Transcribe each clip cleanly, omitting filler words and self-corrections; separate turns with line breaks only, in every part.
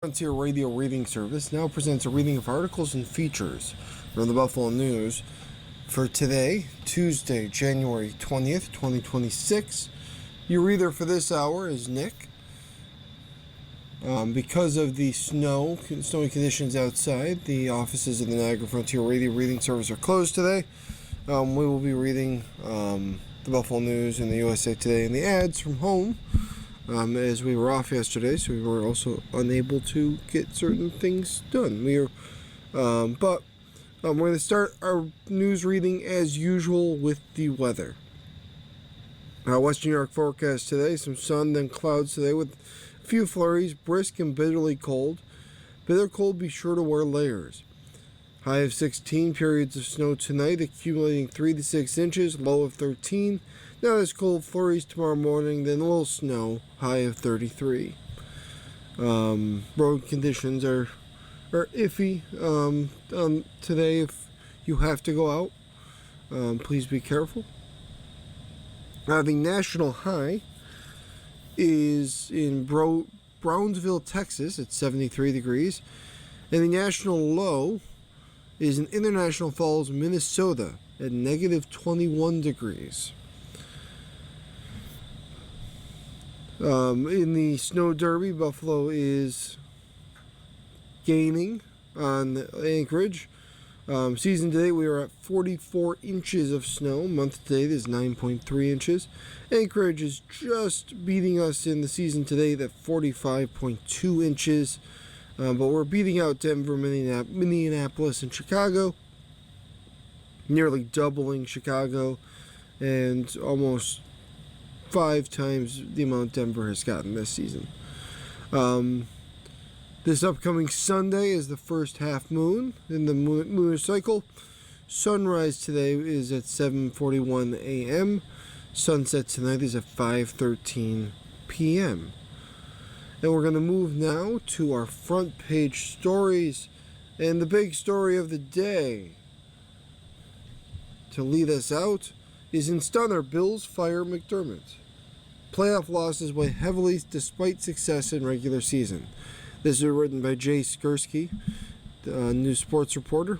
Frontier Radio Reading Service now presents a reading of articles and features from the Buffalo News for today, Tuesday, January 20th, 2026. Your reader for this hour is Nick. Because of the snowy conditions outside, the offices of the Niagara Frontier Radio Reading Service are closed today. We will be reading the Buffalo News and the USA Today and the ads from home. As we were off yesterday, so we were also unable to get certain things done. But we're going to start our news reading as usual with the weather. Western New York forecast today: some sun, then clouds today with a few flurries, brisk and bitterly cold. Bitter cold, be sure to wear layers. High of 16, periods of snow tonight, accumulating 3 to 6 inches, low of 13. Not as cold, flurries tomorrow morning, then a little snow, high of 33. Road conditions are iffy today. If you have to go out, please be careful. The national high is in Brownsville, Texas at 73 degrees. And the national low is in International Falls, Minnesota at negative 21 degrees. In the Snow Derby, Buffalo is gaining on Anchorage. Season to date, we are at 44 inches of snow. Month to date is 9.3 inches. Anchorage is just beating us in the season to date at 45.2 inches. But we're beating out Denver, Minneapolis, and Chicago. Nearly doubling Chicago and almost 5 times the amount Denver has gotten this season. This upcoming Sunday is the first half moon in the lunar cycle. Sunrise today is at 7:41 a.m. Sunset tonight is at 5:13 p.m. And we're going to move now to our front page stories. And the big story of the day to lead us out is in Stunner, Bills fire McDermott. Playoff losses weigh heavily despite success in regular season. This is written by Jay Skursky, the news sports reporter.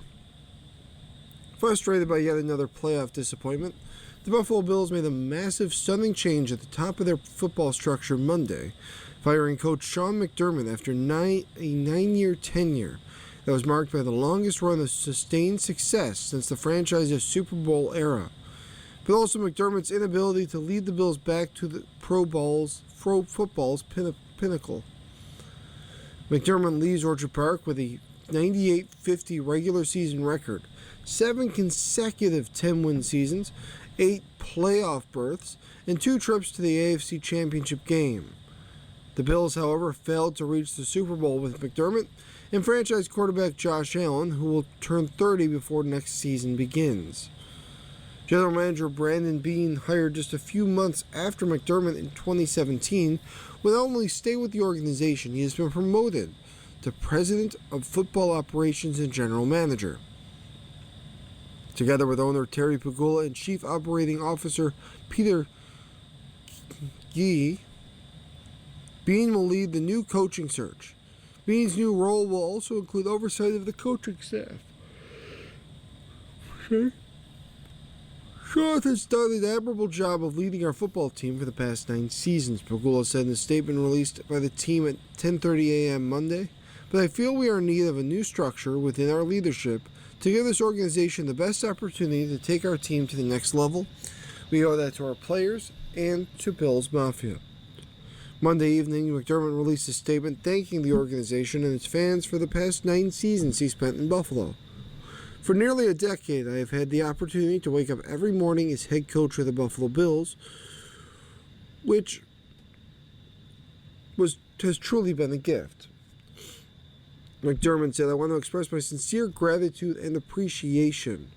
Frustrated by yet another playoff disappointment, the Buffalo Bills made a massive, stunning change at the top of their football structure Monday, firing coach Sean McDermott after a 9-year tenure that was marked by the longest run of sustained success since the franchise's Super Bowl era, but also McDermott's inability to lead the Bills back to the pro football's pinnacle. McDermott leaves Orchard Park with a 98-50 regular season record, 7 consecutive 10-win seasons, 8 playoff berths, and 2 trips to the AFC Championship game. The Bills, however, failed to reach the Super Bowl with McDermott and franchise quarterback Josh Allen, who will turn 30 before next season begins. General Manager Brandon Beane, hired just a few months after McDermott in 2017, will not only stay with the organization, he has been promoted to President of Football Operations and General Manager. Together with owner Terry Pegula and Chief Operating Officer Peter Gee, Beane will lead the new coaching search. Beane's new role will also include oversight of the coaching staff. Schroth has done an admirable job of leading our football team for the past 9 seasons, Pegula said in a statement released by the team at 10:30 a.m. Monday. But I feel we are in need of a new structure within our leadership to give this organization the best opportunity to take our team to the next level. We owe that to our players and to Bills Mafia. Monday evening, McDermott released a statement thanking the organization and its fans for the past 9 seasons he spent in Buffalo. For nearly a decade, I have had the opportunity to wake up every morning as head coach of the Buffalo Bills, which has truly been a gift. McDermott said, I want to express my sincere gratitude and appreciation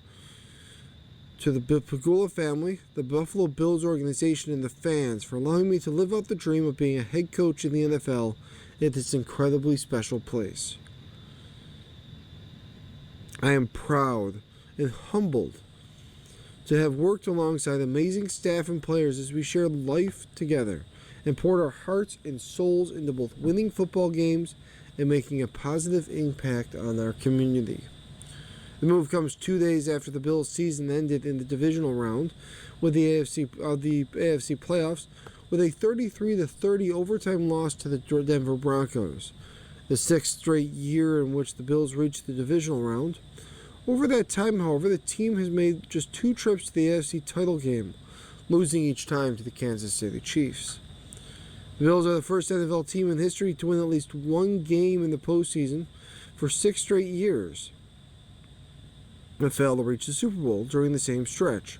to the Pegula family, the Buffalo Bills organization, and the fans for allowing me to live out the dream of being a head coach in the NFL at this incredibly special place. I am proud and humbled to have worked alongside amazing staff and players as we shared life together and poured our hearts and souls into both winning football games and making a positive impact on our community. The move comes 2 days after the Bills' season ended in the divisional round with the AFC playoffs with a 33-30 overtime loss to the Denver Broncos, the sixth straight year in which the Bills reached the divisional round. Over that time, however, the team has made just 2 trips to the AFC title game, losing each time to the Kansas City Chiefs. The Bills are the first NFL team in history to win at least one game in the postseason for 6 straight years, but failed to reach the Super Bowl during the same stretch.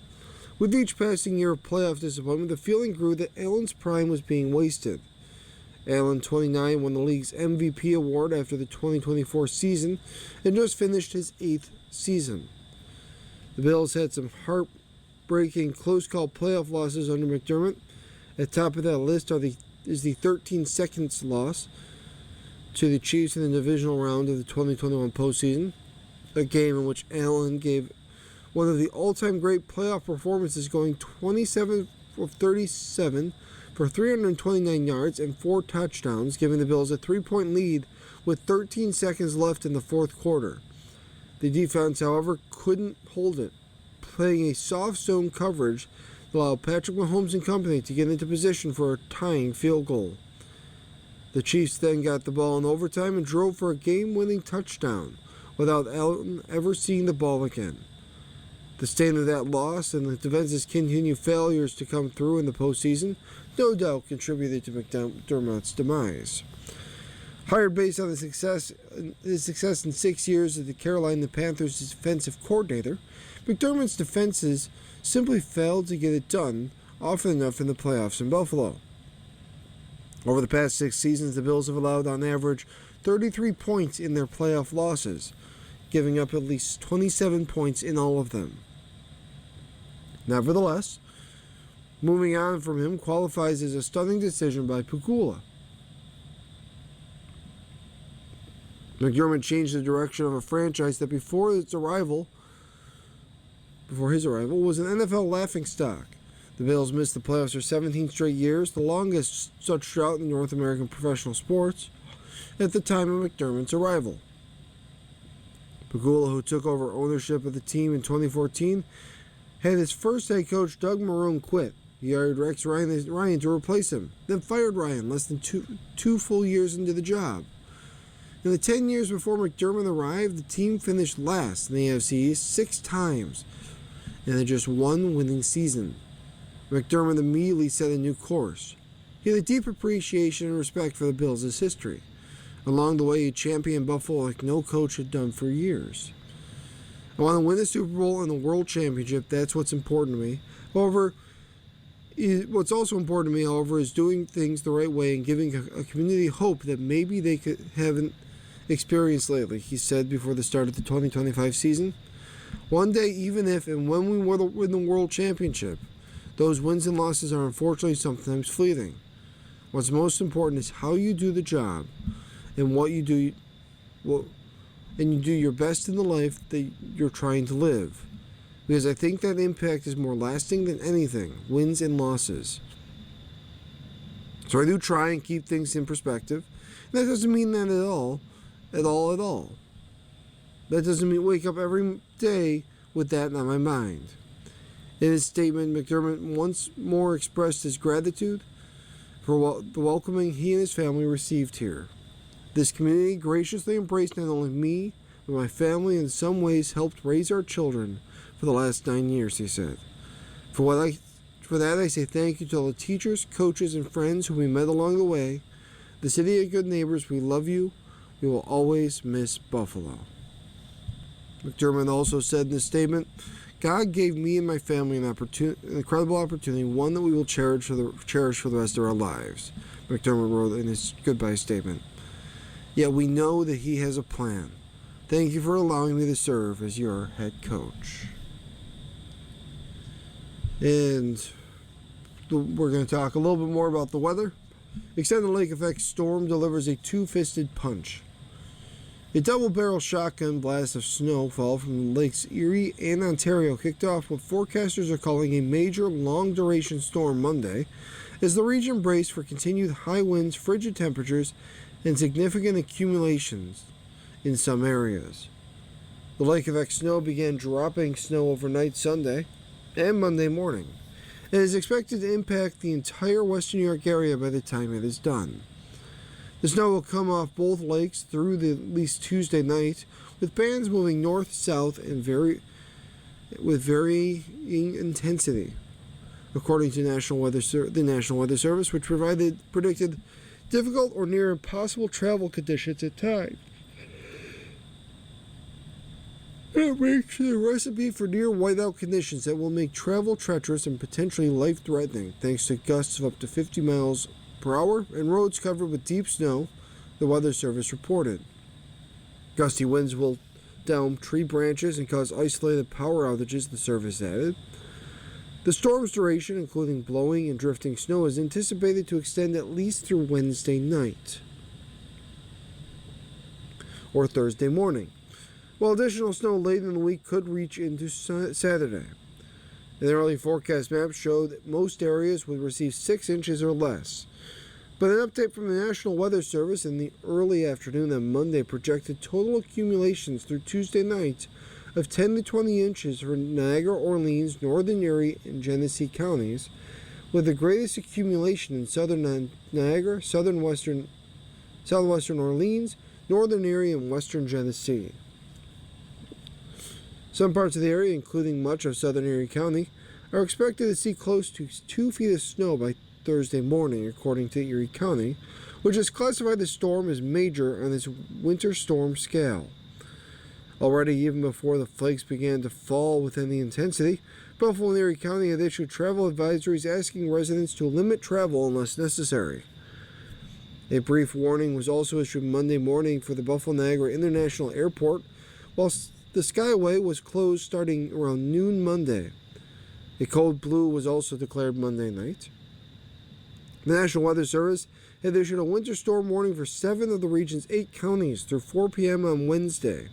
With each passing year of playoff disappointment, the feeling grew that Allen's prime was being wasted. Allen, 29, won the league's MVP award after the 2024 season and just finished his 8th season. The Bills had some heartbreaking close-call playoff losses under McDermott. At the top of that list is the 13 seconds loss to the Chiefs in the divisional round of the 2021 postseason, a game in which Allen gave one of the all-time great playoff performances, going 27 of 37 for 329 yards and 4 touchdowns, giving the Bills a 3-point lead with 13 seconds left in the fourth quarter. The defense, however, couldn't hold it, playing a soft zone coverage that allowed Patrick Mahomes and company to get into position for a tying field goal. The Chiefs then got the ball in overtime and drove for a game-winning touchdown without Allen ever seeing the ball again. The stain of that loss and the defense's continued failures to come through in the postseason no doubt contributed to McDermott's demise. Hired based on his success in 6 years as the Carolina Panthers' defensive coordinator, McDermott's defenses simply failed to get it done often enough in the playoffs in Buffalo. Over the past 6 seasons, the Bills have allowed on average 33 points in their playoff losses, giving up at least 27 points in all of them. Nevertheless, moving on from him qualifies as a stunning decision by Pegula. McDermott changed the direction of a franchise that before his arrival was an NFL laughingstock. The Bills missed the playoffs for 17 straight years, the longest such drought in North American professional sports, at the time of McDermott's arrival. Pegula, who took over ownership of the team in 2014, had his first head coach, Doug Marrone, quit. He hired Rex Ryan to replace him, then fired Ryan less than two full years into the job. In the 10 years before McDermott arrived, the team finished last in the AFC East 6 times and had just one winning season. McDermott immediately set a new course. He had a deep appreciation and respect for the Bills' history. Along the way, he championed Buffalo like no coach had done for years. I want to win the Super Bowl and the World Championship. That's what's important to me. However, what's also important to me, is doing things the right way and giving a community hope that maybe they haven't experienced lately, he said before the start of the 2025 season. One day, even if and when we win the World Championship, those wins and losses are unfortunately sometimes fleeting. What's most important is how you do the job and what you do, and you do your best in the life that you're trying to live. Because I think that impact is more lasting than anything, wins and losses. So I do try and keep things in perspective. And that doesn't mean that at all. That doesn't mean wake up every day with that on my mind. In his statement, McDermott once more expressed his gratitude for the welcoming he and his family received here. This community graciously embraced not only me, but my family, and in some ways helped raise our children for the last 9 years, he said. For that I say thank you to all the teachers, coaches, and friends who we met along the way. The city of good neighbors, we love you. We will always miss Buffalo. McDermott also said in his statement, God gave me and my family an incredible opportunity, one that we will cherish for the rest of our lives, McDermott wrote in his goodbye statement. Yet we know that he has a plan. Thank you for allowing me to serve as your head coach. And we're going to talk a little bit more about the weather. Extended lake effect storm delivers a two-fisted punch. A double-barrel shotgun blast of snowfall from Lakes Erie and Ontario kicked off what forecasters are calling a major long-duration storm Monday, as the region braced for continued high winds, frigid temperatures, and significant accumulations in some areas. The lake effect snow began dropping snow overnight Sunday and Monday morning, and is expected to impact the entire western New York area by the time it is done. The snow will come off both lakes through at least Tuesday night, with bands moving north-south and with varying intensity, according to the National Weather Service, which predicted difficult or near impossible travel conditions at times. It makes the recipe for near whiteout conditions that will make travel treacherous and potentially life-threatening, thanks to gusts of up to 50 miles per hour and roads covered with deep snow, the Weather Service reported. Gusty winds will down tree branches and cause isolated power outages, the service added. The storm's duration, including blowing and drifting snow, is anticipated to extend at least through Wednesday night or Thursday morning, while additional snow late in the week could reach into Saturday. An early forecast map showed that most areas would receive 6 inches or less, but an update from the National Weather Service in the early afternoon on Monday projected total accumulations through Tuesday night of 10 to 20 inches for Niagara, Orleans, Northern Erie, and Genesee counties, with the greatest accumulation in southern Niagara, southwestern Orleans, Northern Erie, and western Genesee. Some parts of the area, including much of southern Erie County, are expected to see close to 2 feet of snow by Thursday morning, according to Erie County, which has classified the storm as major on its winter storm scale. Already, even before the flakes began to fall with any intensity, Buffalo and Erie County had issued travel advisories asking residents to limit travel unless necessary. A brief warning was also issued Monday morning for the Buffalo-Niagara International Airport, while the Skyway was closed starting around noon Monday. A code blue was also declared Monday night. The National Weather Service had issued a winter storm warning for 7 of the region's 8 counties through 4 p.m. on Wednesday,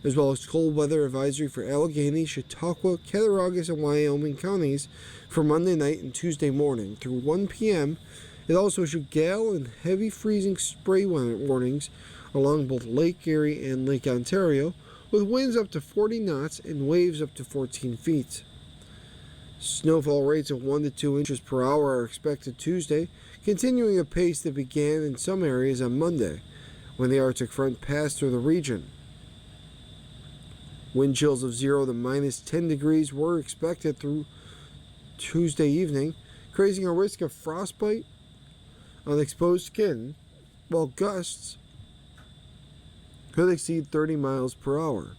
as well as cold weather advisory for Allegheny, Chautauqua, Cattaraugus, and Wyoming counties for Monday night and Tuesday morning through 1 p.m. It also issued gale and heavy freezing spray warnings along both Lake Erie and Lake Ontario, with winds up to 40 knots and waves up to 14 feet. Snowfall rates of 1 to 2 inches per hour are expected Tuesday, continuing a pace that began in some areas on Monday, when the Arctic front passed through the region. Wind chills of 0 to minus 10 degrees were expected through Tuesday evening, creating a risk of frostbite on exposed skin, while gusts could exceed 30 miles per hour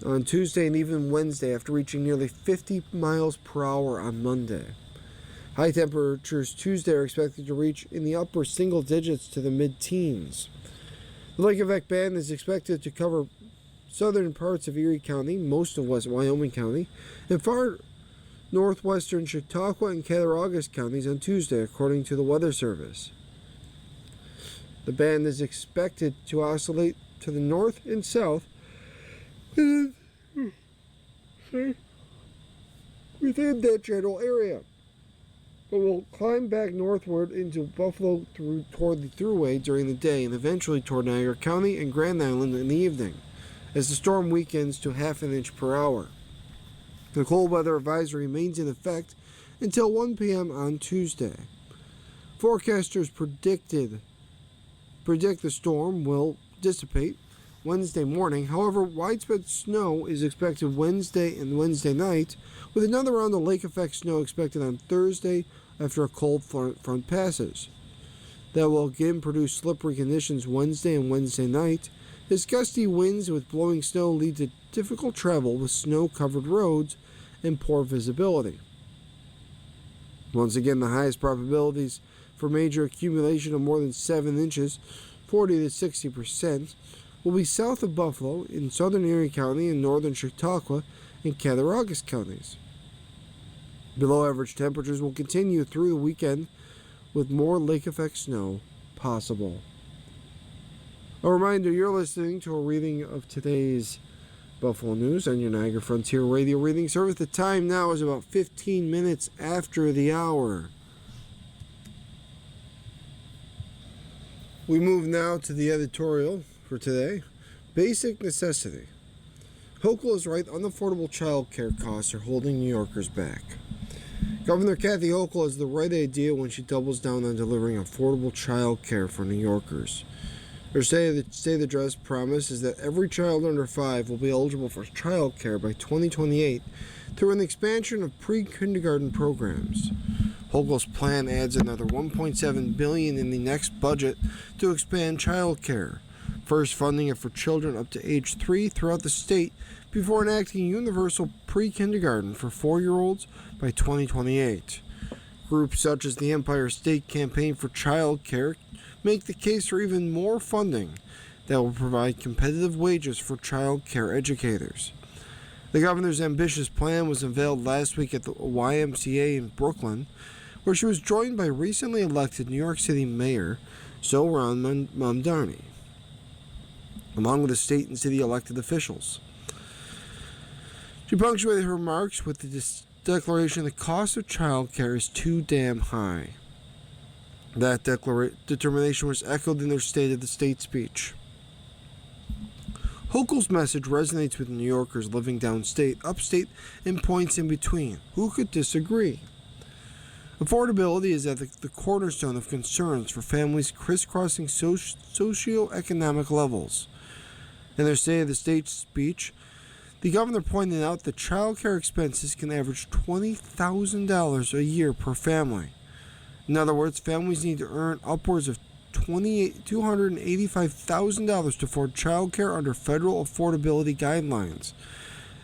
on Tuesday and even Wednesday, after reaching nearly 50 miles per hour on Monday. High temperatures Tuesday are expected to reach in the upper single digits to the mid-teens. The lake effect band is expected to cover southern parts of Erie County, most of West Wyoming County, and far northwestern Chautauqua and Cattaraugus counties on Tuesday, according to the Weather Service. The band is expected to oscillate to the north and south within that general area, but will climb back northward into Buffalo toward the Thruway during the day and eventually toward Niagara County and Grand Island in the evening, as the storm weakens to half an inch per hour. The cold weather advisory remains in effect until 1 p.m. on Tuesday. Forecasters predict the storm will dissipate Wednesday morning. However, widespread snow is expected Wednesday and Wednesday night, with another round of lake effect snow expected on Thursday after a cold front passes. That will again produce slippery conditions Wednesday and Wednesday night, as gusty winds with blowing snow lead to difficult travel with snow-covered roads and poor visibility. Once again, the highest probabilities for major accumulation of more than 7 inches, 40 to 60%, will be south of Buffalo in southern Erie County and northern Chautauqua and Cattaraugus counties. Below average temperatures will continue through the weekend, with more lake effect snow possible. A reminder, you're listening to a reading of today's Buffalo News on your Niagara Frontier Radio reading service. The time now is about 15 minutes after the hour. We move now to the editorial for today. Basic necessity. Hochul is right, unaffordable child care costs are holding New Yorkers back. Governor Kathy Hochul has the right idea when she doubles down on delivering affordable child care for New Yorkers. Her State of the Address promise is that every child under 5 will be eligible for child care by 2028 through an expansion of pre-kindergarten programs. Hochul's plan adds another $1.7 billion in the next budget to expand child care, first funding it for children up to age 3 throughout the state before enacting universal pre-kindergarten for 4-year-olds by 2028. Groups such as the Empire State Campaign for Child Care make the case for even more funding that will provide competitive wages for child care educators. The governor's ambitious plan was unveiled last week at the YMCA in Brooklyn, where she was joined by recently elected New York City Mayor Zohran Mamdani, along with the state and city elected officials. She punctuated her remarks with the declaration the cost of child care is too damn high. That determination was echoed in their State of the State speech. Hochul's message resonates with New Yorkers living downstate, upstate, and points in between. Who could disagree? Affordability is at the cornerstone of concerns for families crisscrossing socioeconomic levels. In their State of the State speech, the governor pointed out that child care expenses can average $20,000 a year per family. In other words, families need to earn upwards of $285,000 to afford child care under federal affordability guidelines,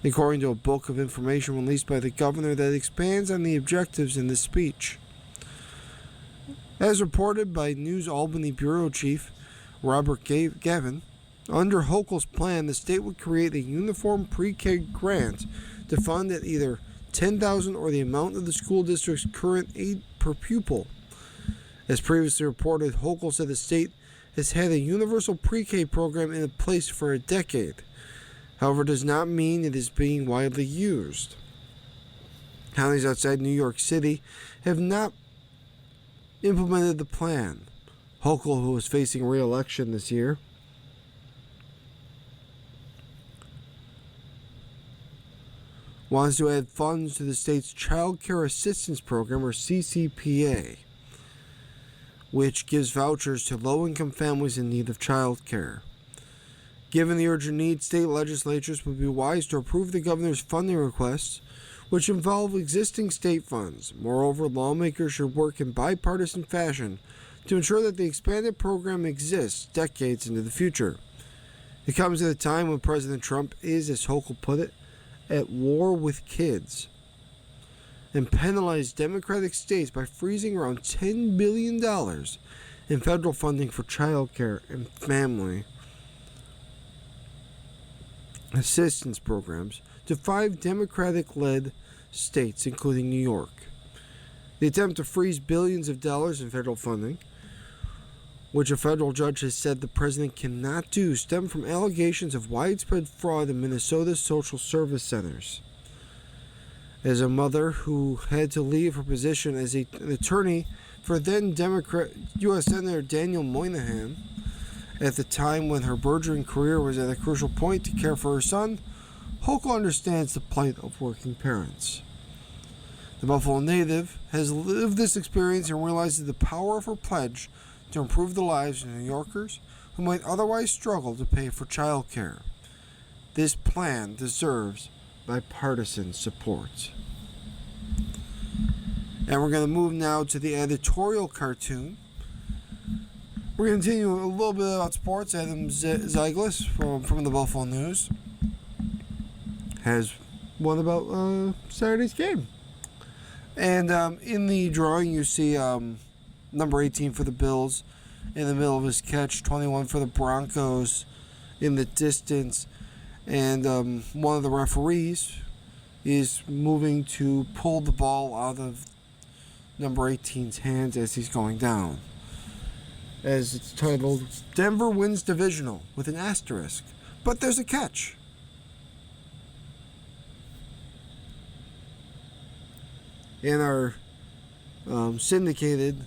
according to a book of information released by the governor that expands on the objectives in this speech. As reported by News Albany Bureau Chief Robert Gavin, under Hochul's plan, the state would create a uniform pre-K grant to fund at either $10,000 or the amount of the school district's current aid per pupil. As previously reported, Hochul said the state has had a universal pre-K program in place for a decade. However, it does not mean it is being widely used. Counties outside New York City have not implemented the plan. Hochul, who is facing re-election this year, wants to add funds to the state's Child Care Assistance Program, or CCPA, which gives vouchers to low-income families in need of child care. Given the urgent need, state legislatures would be wise to approve the governor's funding requests, which involve existing state funds. Moreover, lawmakers should work in bipartisan fashion to ensure that the expanded program exists decades into the future. It comes at a time when President Trump is, as Hochul put it, at war with kids, and penalized Democratic states by freezing around $10 billion in federal funding for child care and family assistance programs to 5 Democratic-led states, including New York. The attempt to freeze billions of dollars in federal funding, which a federal judge has said the president cannot do, stem from allegations of widespread fraud in Minnesota's social service centers. As a mother who had to leave her position as an attorney for then Democrat U.S. Senator Daniel Moynihan at the time when her burgeoning career was at a crucial point to care for her son, Hochul understands the plight of working parents. The Buffalo native has lived this experience and realizes the power of her pledge to improve the lives of New Yorkers who might otherwise struggle to pay for child care. This plan deserves bipartisan support. And we're going to move now to the editorial cartoon. We're going to continue a little bit about sports. Adam Zeigler from the Buffalo News has one about Saturday's game. And in the drawing, you see number 18 for the Bills in the middle of his catch, 21 for the Broncos in the distance, and one of the referees is moving to pull the ball out of number 18's hands as he's going down. As it's titled, Denver wins divisional with an asterisk, but there's a catch. In our syndicated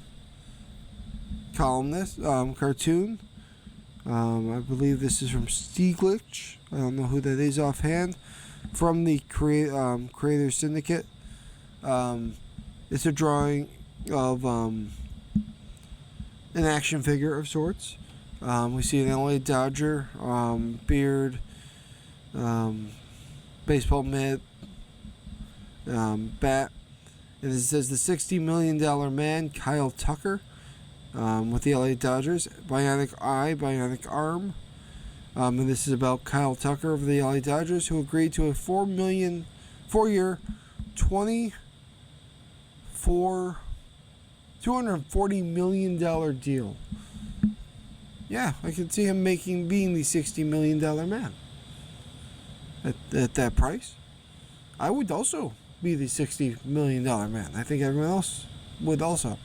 columnist, cartoon. I believe this is from Stieglitz. I don't know who that is offhand. From the Creator Syndicate. It's a drawing of an action figure of sorts. We see an LA Dodger, beard, baseball mitt, bat. And it says the $60 million man, Kyle Tucker, with the LA Dodgers. Bionic eye, bionic arm. And this is about Kyle Tucker of the LA Dodgers, who agreed to a $4-year, $240 million deal. Yeah, I can see him being the $60 million man. At that price, I would also be the $60 million man. I think everyone else would also.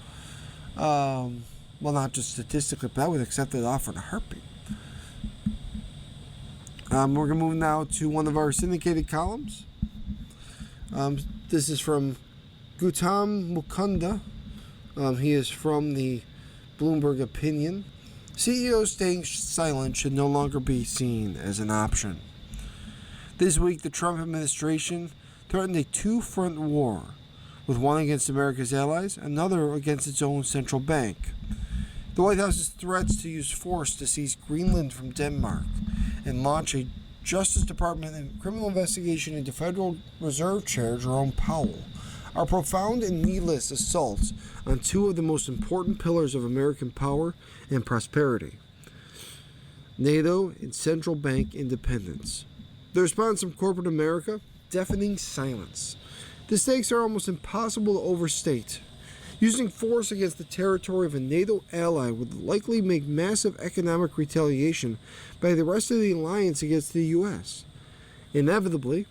Well, not just statistically, but I would accept that offer in a heartbeat. We're going to move now to one of our syndicated columns. This is from Gautam Mukunda. He is from the Bloomberg Opinion. CEOs staying silent should no longer be seen as an option. This week, the Trump administration threatened a two-front war, with one against America's allies, another against its own central bank. The White House's threats to use force to seize Greenland from Denmark and launch a Justice Department and criminal investigation into Federal Reserve Chair Jerome Powell are profound and needless assaults on two of the most important pillars of American power and prosperity: NATO and central bank independence. The response from corporate America? Deafening silence. The stakes are almost impossible to overstate. Using force against the territory of a NATO ally would likely make massive economic retaliation by the rest of the alliance against the U.S. Inevitably,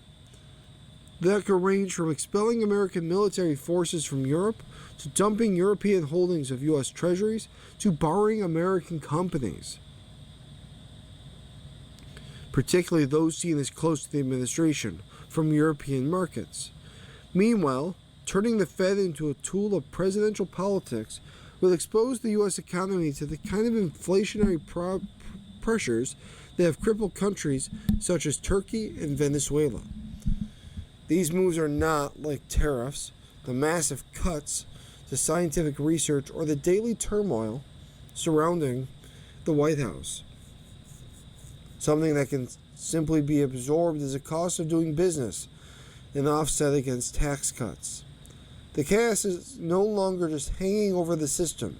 that could range from expelling American military forces from Europe, to dumping European holdings of U.S. treasuries, to barring American companies, particularly those seen as close to the administration, from European markets. Meanwhile, turning the Fed into a tool of presidential politics will expose the U.S. economy to the kind of inflationary pressures that have crippled countries such as Turkey and Venezuela. These moves are not, like tariffs, the massive cuts to scientific research, or the daily turmoil surrounding the White House. Something that can simply be absorbed as a cost of doing business and offset against tax cuts. The chaos is no longer just hanging over the system,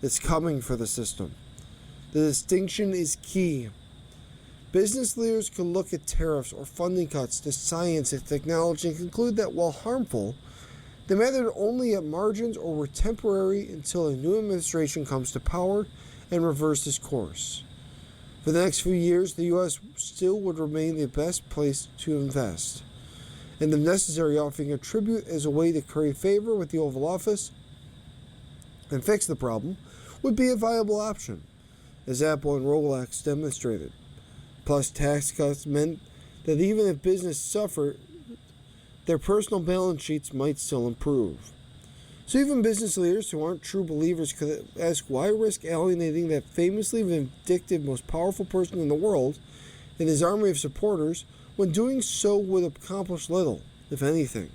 it's coming for the system. The distinction is key. Business leaders can look at tariffs or funding cuts to science and technology and conclude that, while harmful, they mattered only at margins or were temporary until a new administration comes to power and reverses course. For the next few years, the U.S. still would remain the best place to invest, and if necessary, offering a tribute as a way to curry favor with the Oval Office and fix the problem would be a viable option, as Apple and Rolex demonstrated. Plus, tax cuts meant that even if business suffered, their personal balance sheets might still improve. So even business leaders who aren't true believers could ask, why risk alienating that famously vindictive, most powerful person in the world and his army of supporters, when doing so would accomplish little, if anything?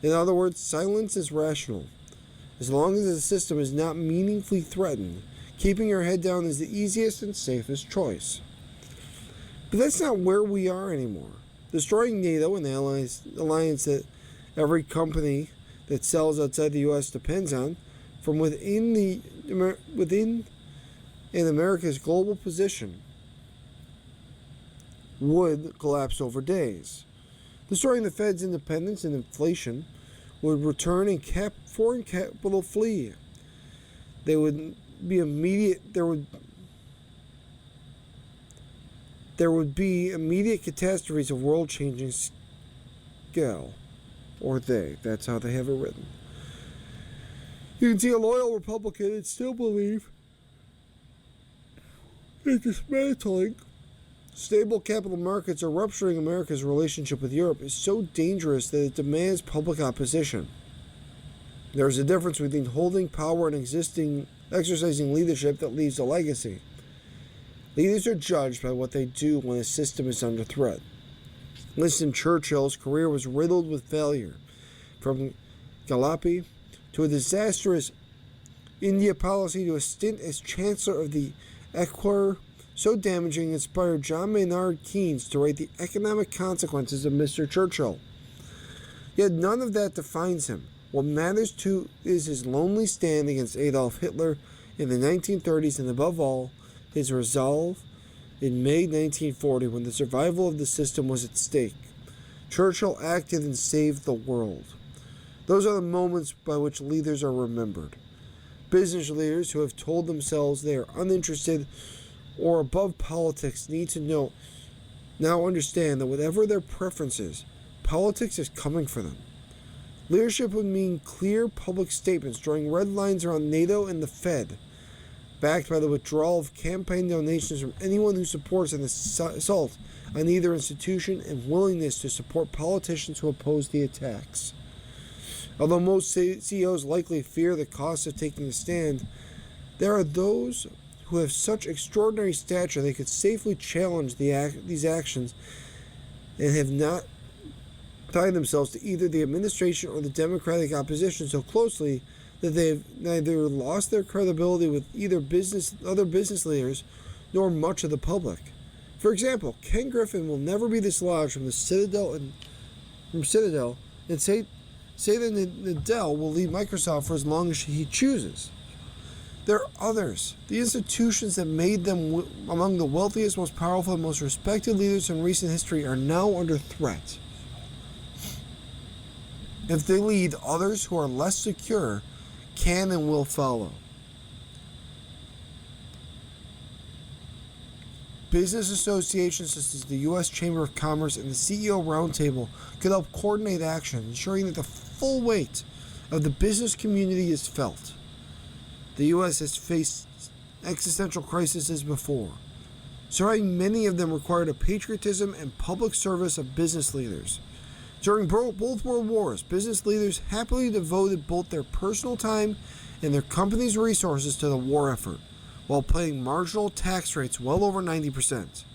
In other words, silence is rational. As long as the system is not meaningfully threatened, keeping your head down is the easiest and safest choice. But that's not where we are anymore. Destroying NATO and the alliance that every company that sells outside the U.S. depends on, from within America's global position, would collapse over days. Destroying the Fed's independence and inflation would return and foreign capital flee. There would be immediate catastrophes of world-changing scale. Or that's how they have it written. You can see a loyal Republican and still believe that dismantling stable capital markets or rupturing America's relationship with Europe is so dangerous that it demands public opposition. There is a difference between holding power and existing exercising leadership that leaves a legacy. Leaders are judged by what they do when a system is under threat. Winston Churchill's career was riddled with failure, from Gallipoli to a disastrous India policy to a stint as Chancellor of the Exchequer, so damaging it inspired John Maynard Keynes to write The Economic Consequences of Mr. Churchill. Yet none of that defines him. What matters to is his lonely stand against Adolf Hitler in the 1930s and above all, his resolve in May 1940 when the survival of the system was at stake. Churchill acted and saved the world. Those are the moments by which leaders are remembered. Business leaders who have told themselves they are uninterested or above politics need to now understand that whatever their preferences, politics is coming for them. Leadership would mean clear public statements drawing red lines around NATO and the Fed, backed by the withdrawal of campaign donations from anyone who supports an assault on either institution and willingness to support politicians who oppose the attacks. Although most CEOs likely fear the cost of taking a stand, there are those who have such extraordinary stature they could safely challenge these actions and have not tied themselves to either the administration or the Democratic opposition so closely that they have neither lost their credibility with either other business leaders nor much of the public. For example, Ken Griffin will never be dislodged from Citadel and say that Nadella will lead Microsoft for as long as he chooses. There are others. The institutions that made them among the wealthiest, most powerful, and most respected leaders in recent history are now under threat. If they lead, others who are less secure can and will follow. Business associations such as the U.S. Chamber of Commerce and the CEO Roundtable could help coordinate action, ensuring that the full weight of the business community is felt. The U.S. has faced existential crises before. Surviving many of them required a patriotism and public service of business leaders. During both world wars, business leaders happily devoted both their personal time and their company's resources to the war effort, while paying marginal tax rates well over 90%.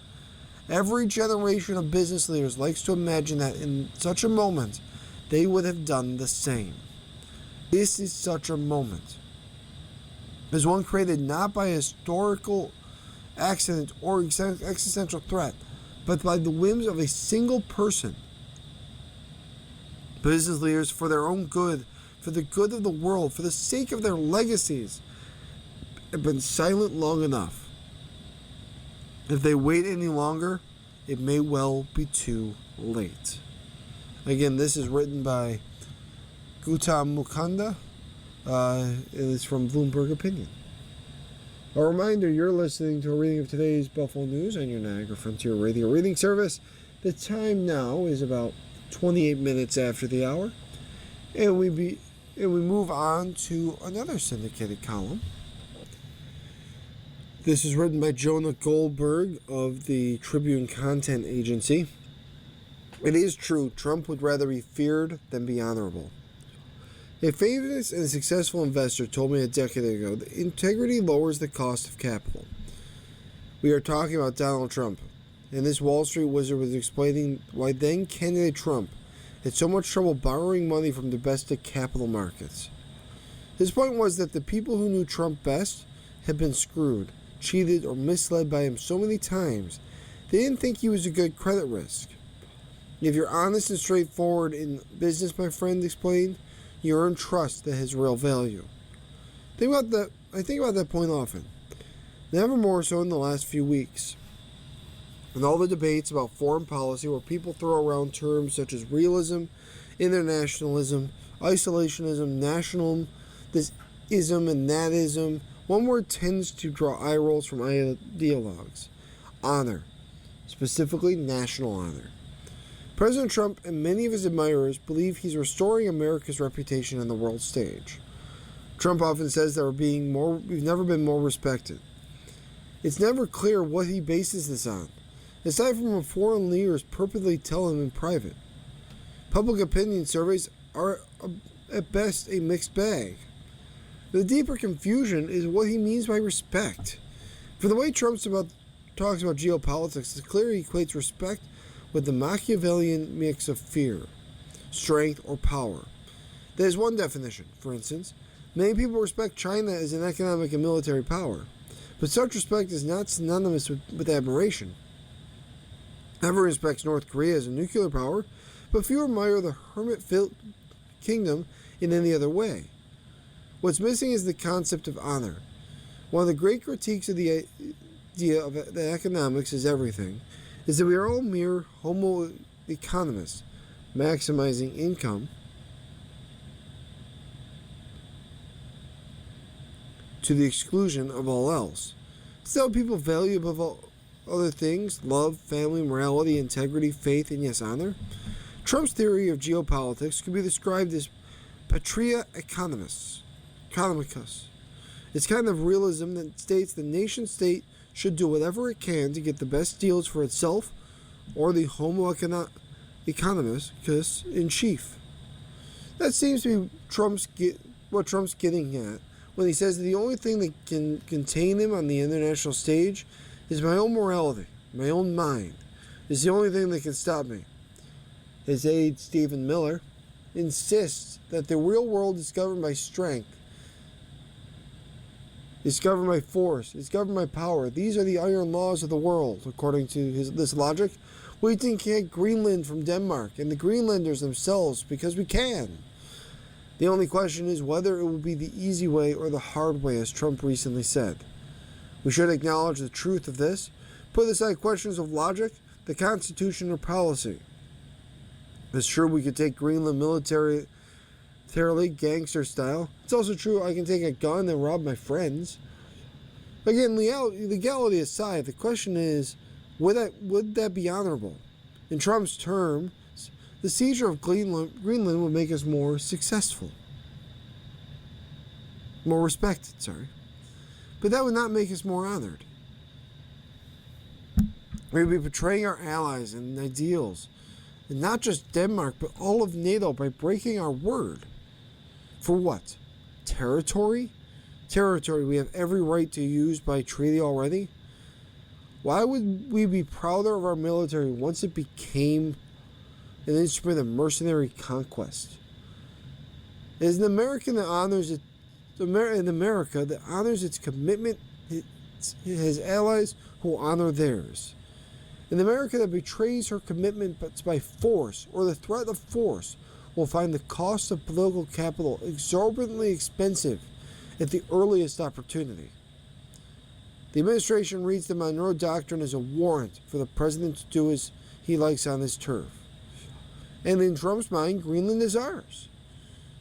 Every generation of business leaders likes to imagine that in such a moment, they would have done the same. This is such a moment. It is one created not by a historical accident or existential threat, but by the whims of a single person. Business leaders, for their own good, for the good of the world, for the sake of their legacies, have been silent long enough. If they wait any longer, it may well be too late. Again, this is written by Gautam Mukunda. It is from Bloomberg Opinion. A reminder, you're listening to a reading of today's Buffalo News on your Niagara Frontier Radio reading service. The time now is about 28 minutes after the hour, and we move on to another syndicated column. This is written by Jonah Goldberg of the Tribune Content Agency. It is true, Trump would rather be feared than be honorable. A famous and successful investor told me a decade ago that integrity lowers the cost of capital. We are talking about Donald Trump, and this Wall Street wizard was explaining why then candidate Trump had so much trouble borrowing money from domestic capital markets. His point was that the people who knew Trump best had been screwed, cheated, or misled by him so many times, they didn't think he was a good credit risk. If you're honest and straightforward in business, my friend explained, you earn trust that has real value. I think about that point often, never more so in the last few weeks. And all the debates about foreign policy where people throw around terms such as realism, internationalism, isolationism, nationalism, this ism and that ism, one word tends to draw eye rolls from ideologues. Honor, specifically national honor. President Trump and many of his admirers believe he's restoring America's reputation on the world stage. Trump often says that we've never been more respected. It's never clear what he bases this on, aside from foreign leaders purportedly tell him in private. Public opinion surveys are at best a mixed bag. The deeper confusion is what he means by respect. For the way Trump talks about geopolitics, it's clear he equates respect with the Machiavellian mix of fear, strength, or power. That is one definition. For instance, many people respect China as an economic and military power, but such respect is not synonymous with admiration. Everyone respects North Korea as a nuclear power, but few admire the hermit-filled kingdom in any other way. What's missing is the concept of honor. One of the great critiques of the idea of that economics is everything is that we are all mere homo economists, maximizing income to the exclusion of all else. It's what people value above all other things: love, family, morality, integrity, faith, and yes, honor. Trump's theory of geopolitics could be described as patria economicus. It's kind of realism that states the nation state should do whatever it can to get the best deals for itself or the homo economicus in chief. That seems to be what Trump's getting at when he says that the only thing that can contain him on the international stage is my own morality, my own mind. It's the only thing that can stop me. His aide, Stephen Miller, insists that the real world is governed by strength. It's governed by force. It's governed by power. These are the iron laws of the world, according to this logic. We can take Greenland from Denmark and the Greenlanders themselves because we can. The only question is whether it will be the easy way or the hard way, as Trump recently said. We should acknowledge the truth of this, put aside questions of logic, the Constitution, or policy. It's true we could take Greenland militarily, gangster style. It's also true I can take a gun and rob my friends. Again, legality aside, the question is, would that be honorable? In Trump's terms, the seizure of Greenland would make us more successful. More respected, sorry. But that would not make us more honored. We would be betraying our allies and ideals. And not just Denmark, but all of NATO by breaking our word. For what? Territory? Territory we have every right to use by treaty already? Why would we be prouder of our military once it became an instrument of mercenary conquest? It is an America that honors its commitment, it has allies who honor theirs. An America that betrays her commitment but by force or the threat of force will find the cost of political capital exorbitantly expensive at the earliest opportunity. The administration reads the Monroe Doctrine as a warrant for the president to do as he likes on his turf. And in Trump's mind, Greenland is ours.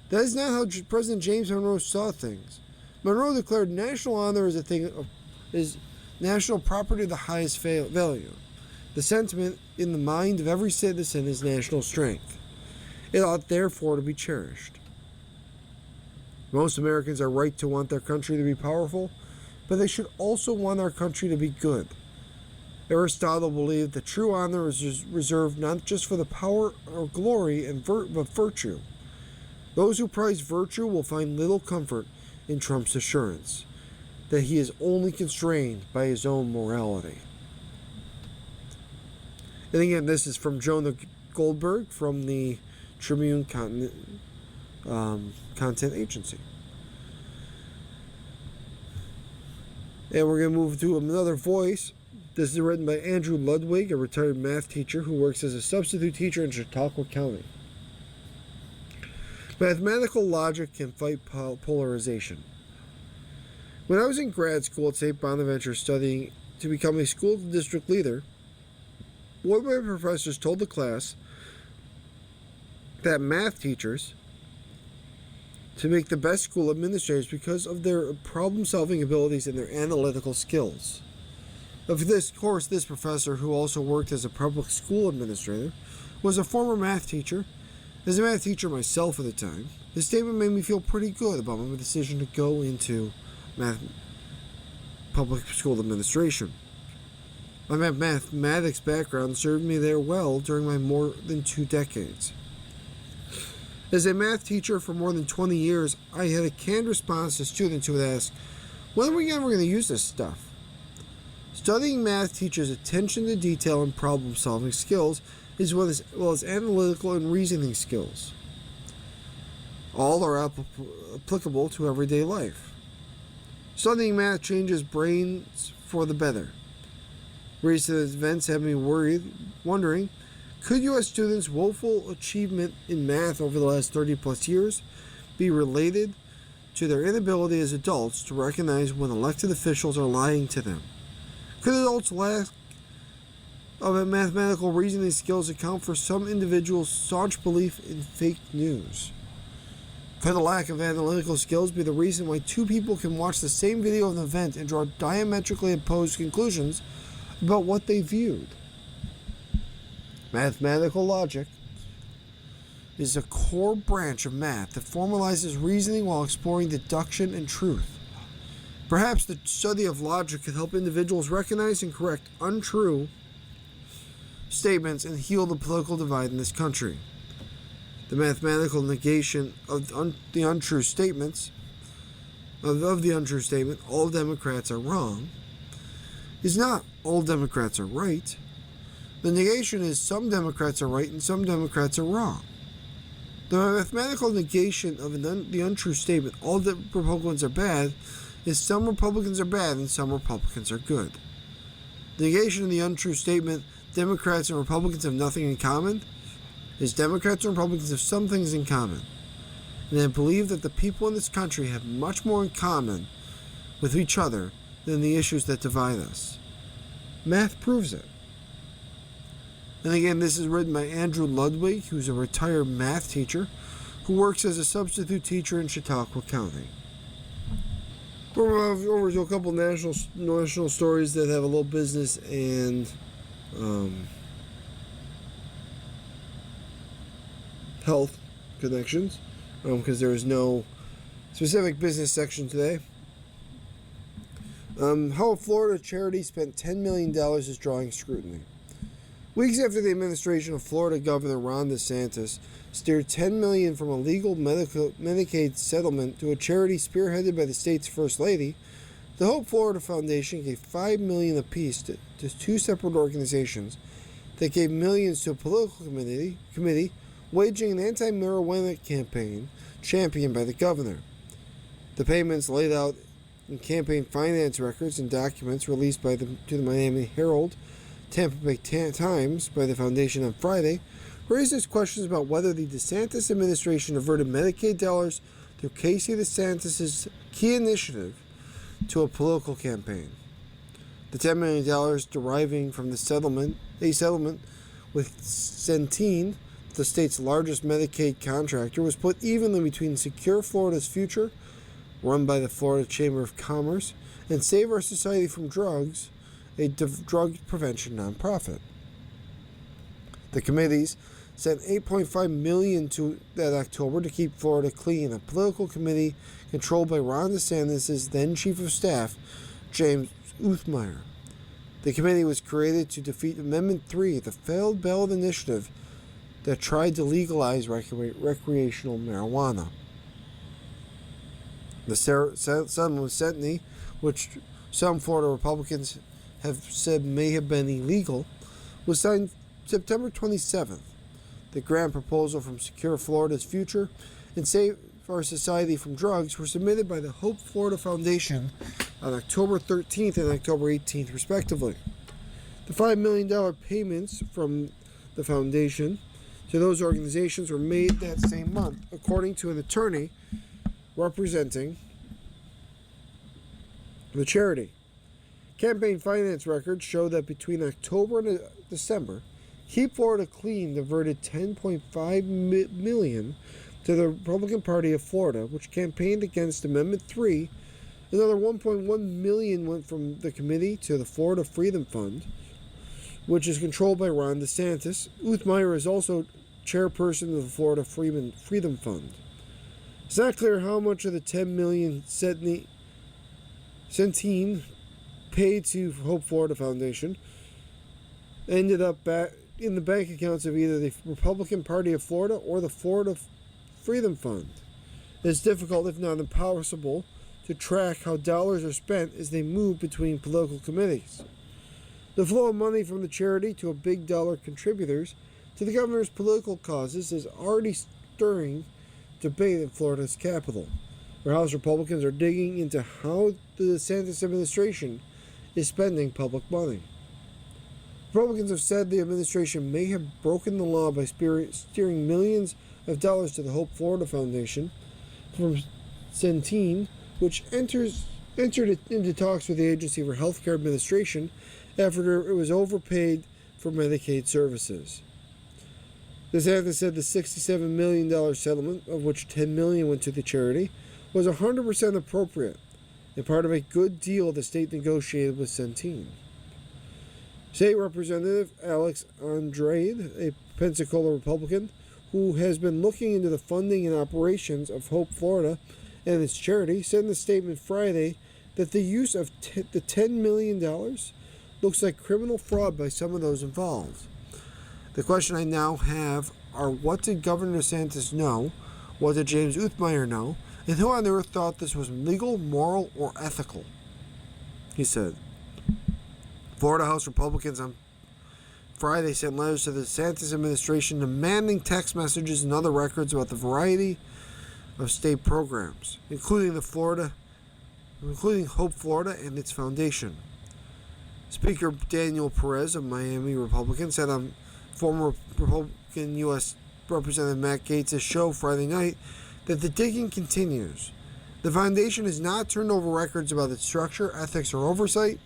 That is not how President James Monroe saw things. Monroe declared national honor is national property of the highest value. The sentiment in the mind of every citizen is national strength. It ought therefore to be cherished. Most Americans are right to want their country to be powerful, but they should also want our country to be good. Aristotle believed that true honor is reserved not just for the power or glory but virtue. Those who prize virtue will find little comfort in Trump's assurance that he is only constrained by his own morality. And again, this is from Jonah Goldberg from the Tribune Content Agency. And we're going to move to another voice. This is written by Andrew Ludwig, a retired math teacher who works as a substitute teacher in Chautauqua County. Mathematical logic can fight polarization. When I was in grad school at St. Bonaventure studying to become a school district leader, one of my professors told the class that math teachers to make the best school administrators because of their problem-solving abilities and their analytical skills. Of this course, this professor, who also worked as a public school administrator, was a former math teacher. As a math teacher myself at the time, his statement made me feel pretty good about my decision to go into public school administration. My mathematics background served me there well during my more than 2 decades. As a math teacher for more than 20 years, I had a canned response to students who would ask, when are we ever going to use this stuff? Studying math teaches attention to detail and problem-solving skills, as well as analytical and reasoning skills. All are applicable to everyday life. Studying math changes brains for the better. Recent events have me wondering, could U.S. students' woeful achievement in math over the last 30-plus years be related to their inability as adults to recognize when elected officials are lying to them? Could adults' lack of mathematical reasoning skills account for some individuals' staunch belief in fake news? Could a lack of analytical skills be the reason why two people can watch the same video of an event and draw diametrically opposed conclusions about what they viewed? Mathematical logic is a core branch of math that formalizes reasoning while exploring deduction and truth. Perhaps the study of logic could help individuals recognize and correct untrue statements and heal the political divide in this country. The mathematical negation of the untrue statements, all Democrats are wrong, is not all Democrats are right. The negation is some Democrats are right and some Democrats are wrong. The mathematical negation of the untrue statement, all the Republicans are bad, is some Republicans are bad and some Republicans are good. The negation of the untrue statement, Democrats and Republicans have nothing in common, is Democrats and Republicans have some things in common. And I believe that the people in this country have much more in common with each other than the issues that divide us. Math proves it. And again, this is written by Andrew Ludwig, who's a retired math teacher who works as a substitute teacher in Chautauqua County. We're over to a couple national stories that have a little business and health connections, because there is no specific business section today. How a Florida charity spent $10 million is drawing scrutiny. Weeks after the administration of Florida Governor Ron DeSantis steered $10 million from a legal Medicaid settlement to a charity spearheaded by the state's First Lady, the Hope Florida Foundation gave $5 million apiece to two separate organizations that gave millions to a political committee waging an anti-marijuana campaign championed by the governor. The payments laid out in campaign finance records and documents released to the Miami Herald, Tampa Bay Times by the foundation on Friday raises questions about whether the DeSantis administration diverted Medicaid dollars through Casey DeSantis' key initiative to a political campaign. The $10 million deriving from a settlement with Centene, the state's largest Medicaid contractor, was put evenly between Secure Florida's Future, run by the Florida Chamber of Commerce, and Save Our Society from Drugs, a drug prevention nonprofit. The committees sent $8.5 million to that October to keep Florida clean, a political committee controlled by Ron DeSantis' then chief of staff, James Uthmeier. The committee was created to defeat Amendment 3, the failed ballot initiative that tried to legalize recreational marijuana. The settlement with Centene, which some Florida Republicans have said may have been illegal, was signed September 27th. The grant proposal from Secure Florida's Future and Save Our Society from Drugs were submitted by the Hope Florida Foundation on October 13th and October 18th, respectively. The $5 million payments from the foundation to those organizations were made that same month, according to an attorney representing the charity. Campaign finance records show that between October and December, Keep Florida Clean diverted $10.5 million to the Republican Party of Florida, which campaigned against Amendment 3. Another $1.1 million went from the committee to the Florida Freedom Fund, which is controlled by Ron DeSantis. Uthmeier is also chairperson of the Florida Freedom Fund. It's not clear how much of the $10 million Centene paid to Hope Florida Foundation ended up back in the bank accounts of either the Republican Party of Florida or the Florida Freedom Fund. It is difficult, if not impossible, to track how dollars are spent as they move between political committees. The flow of money from the charity to big dollar contributors to the governor's political causes is already stirring debate in Florida's capital, where House Republicans are digging into how the DeSantis administration is spending public money. Republicans have said the administration may have broken the law by steering millions of dollars to the Hope Florida Foundation from Centene, which entered into talks with the Agency for Healthcare Administration after it was overpaid for Medicaid services. DeSantis said the $67 million settlement, of which $10 million went to the charity, was 100% appropriate and part of a good deal the state negotiated with Centene. State Representative Alex Andrade, a Pensacola Republican, who has been looking into the funding and operations of Hope Florida and its charity, said in a statement Friday that the use of the $10 million looks like criminal fraud by some of those involved. The question I now have are, what did Governor DeSantis know? What did James Uthmeier know? And who on earth thought this was legal, moral, or ethical? He said. Florida House Republicans on Friday sent letters to the DeSantis administration demanding text messages and other records about the variety of state programs, including Hope Florida and its foundation. Speaker Daniel Perez of Miami Republican said on former Republican U.S. Representative Matt Gaetz' show Friday night that the digging continues. The foundation has not turned over records about its structure, ethics, or oversight,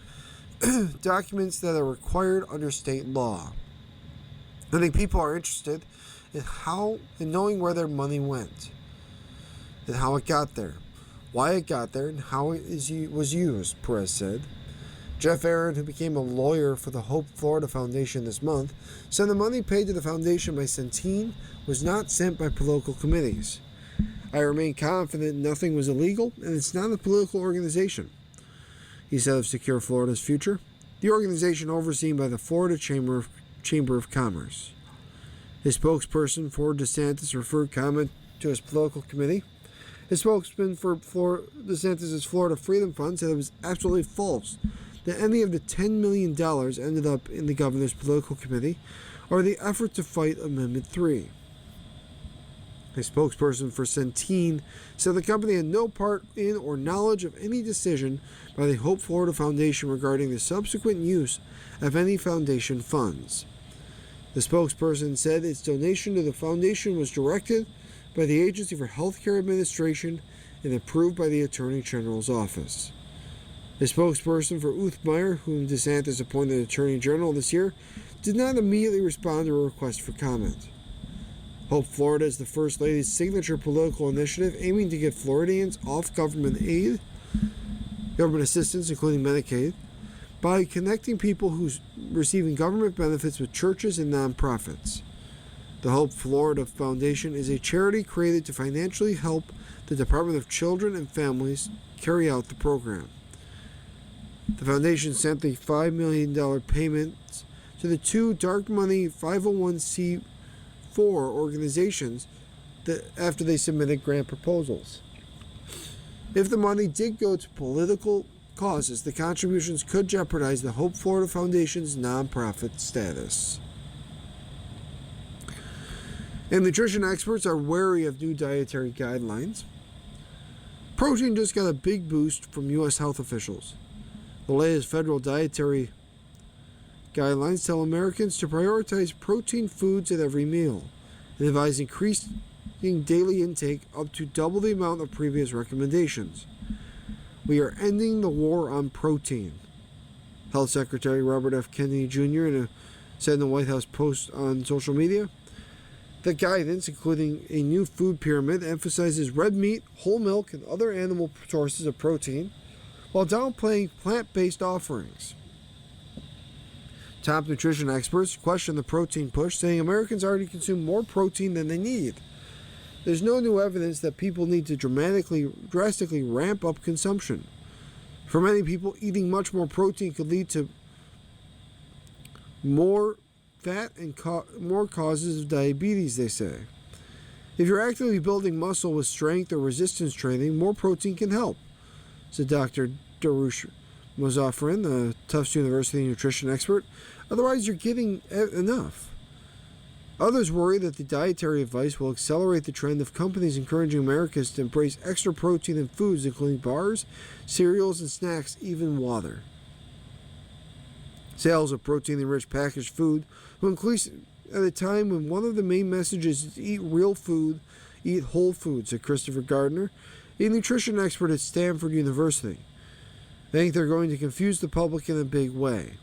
documents that are required under state law. I think people are interested in knowing where their money went, and how it got there, why it got there, and how it was used, Perez said. Jeff Aaron, who became a lawyer for the Hope Florida Foundation this month, said the money paid to the foundation by Centene was not sent by political committees. I remain confident nothing was illegal, and it's not a political organization, he said of Secure Florida's Future, the organization overseen by the Florida Chamber of Commerce. His spokesperson for DeSantis referred comment to his political committee. His spokesman for DeSantis' Florida Freedom Fund said it was absolutely false that any of the $10 million ended up in the governor's political committee or the effort to fight Amendment 3. A spokesperson for Centene said the company had no part in or knowledge of any decision by the Hope Florida Foundation regarding the subsequent use of any foundation funds. The spokesperson said its donation to the foundation was directed by the Agency for Healthcare Administration and approved by the Attorney General's office. The spokesperson for Uthmeier, whom DeSantis appointed Attorney General this year, did not immediately respond to a request for comment. Hope Florida is the First Lady's signature political initiative aiming to get Floridians off government assistance, including Medicaid, by connecting people who's receiving government benefits with churches and nonprofits. The Hope Florida Foundation is a charity created to financially help the Department of Children and Families carry out the program. The foundation sent the $5 million payments to the two dark money 501c4 organizations after they submitted grant proposals. If the money did go to political causes, the contributions could jeopardize the Hope Florida Foundation's nonprofit status. And nutrition experts are wary of new dietary guidelines. Protein just got a big boost from U.S. health officials. The latest federal dietary guidelines tell Americans to prioritize protein foods at every meal and advise increasing daily intake up to double the amount of previous recommendations. We are ending the war on protein, Health Secretary Robert F. Kennedy Jr. said in a White House post on social media. The guidance, including a new food pyramid, emphasizes red meat, whole milk, and other animal sources of protein, while downplaying plant-based offerings. Top nutrition experts question the protein push, saying Americans already consume more protein than they need. There's no new evidence that people need to drastically ramp up consumption. For many people, eating much more protein could lead to more fat and more causes of diabetes, they say. If you're actively building muscle with strength or resistance training, more protein can help, said Dr. Darush Muzaffarin, the Tufts University nutrition expert. Otherwise, you're getting enough. Others worry that the dietary advice will accelerate the trend of companies encouraging Americans to embrace extra protein in foods, including bars, cereals, and snacks, even water. Sales of protein-enriched packaged food will increase at a time when one of the main messages is to eat real food, eat whole foods, said Christopher Gardner, a nutrition expert at Stanford University. I think they're going to confuse the public in a big way.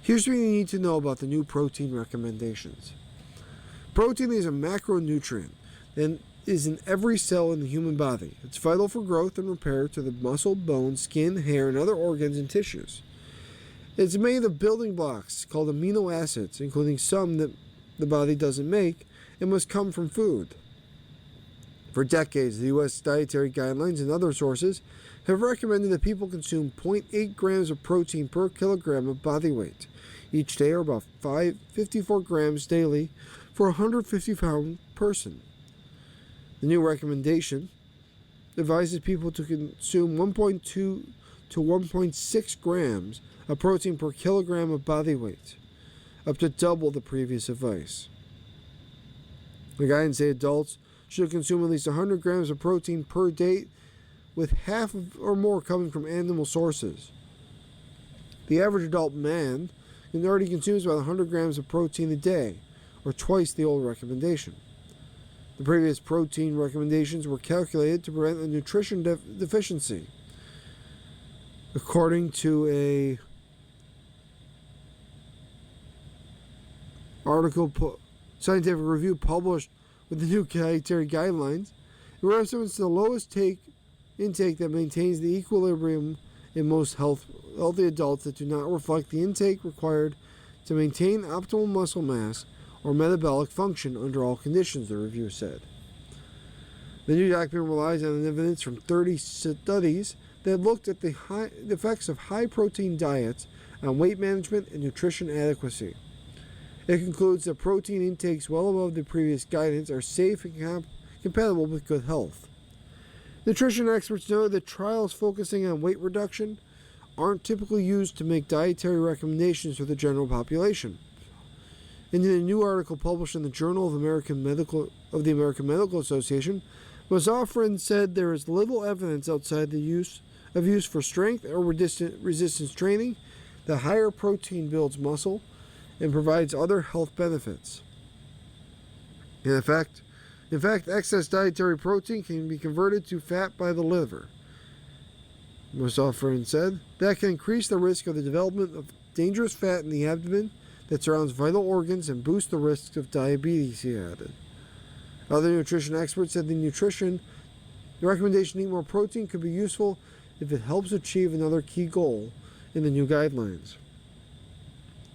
Here's what you need to know about the new protein recommendations. Protein is a macronutrient that is in every cell in the human body. It's vital for growth and repair to the muscle, bone, skin, hair, and other organs and tissues. It's made of building blocks called amino acids, including some that the body doesn't make and must come from food. For decades, the U.S. dietary guidelines and other sources have recommended that people consume 0.8 grams of protein per kilogram of body weight each day, or about 54 grams daily for a 150-pound person. The new recommendation advises people to consume 1.2 to 1.6 grams of protein per kilogram of body weight, up to double the previous advice. The guidance say adults should consume at least 100 grams of protein per day, with half or more coming from animal sources. The average adult man already consumes about 100 grams of protein a day, or twice the old recommendation. The previous protein recommendations were calculated to prevent a nutrition deficiency. According to a scientific review published with the new dietary guidelines, it represents the lowest intake that maintains the equilibrium in most healthy adults that do not reflect the intake required to maintain optimal muscle mass or metabolic function under all conditions, the review said. The new document relies on evidence from 30 studies that looked at the effects of high-protein diets on weight management and nutrition adequacy. It concludes that protein intakes well above the previous guidance are safe and compatible with good health. Nutrition experts know that trials focusing on weight reduction aren't typically used to make dietary recommendations for the general population. In a new article published in the Journal of the American Medical Association, Muzaffarin said there is little evidence outside the use for strength or resistance training that higher protein builds muscle and provides other health benefits. In fact, excess dietary protein can be converted to fat by the liver, Muzaffarin said. That can increase the risk of the development of dangerous fat in the abdomen that surrounds vital organs and boost the risks of diabetes, he added. Other nutrition experts said the recommendation to eat more protein could be useful if it helps achieve another key goal in the new guidelines: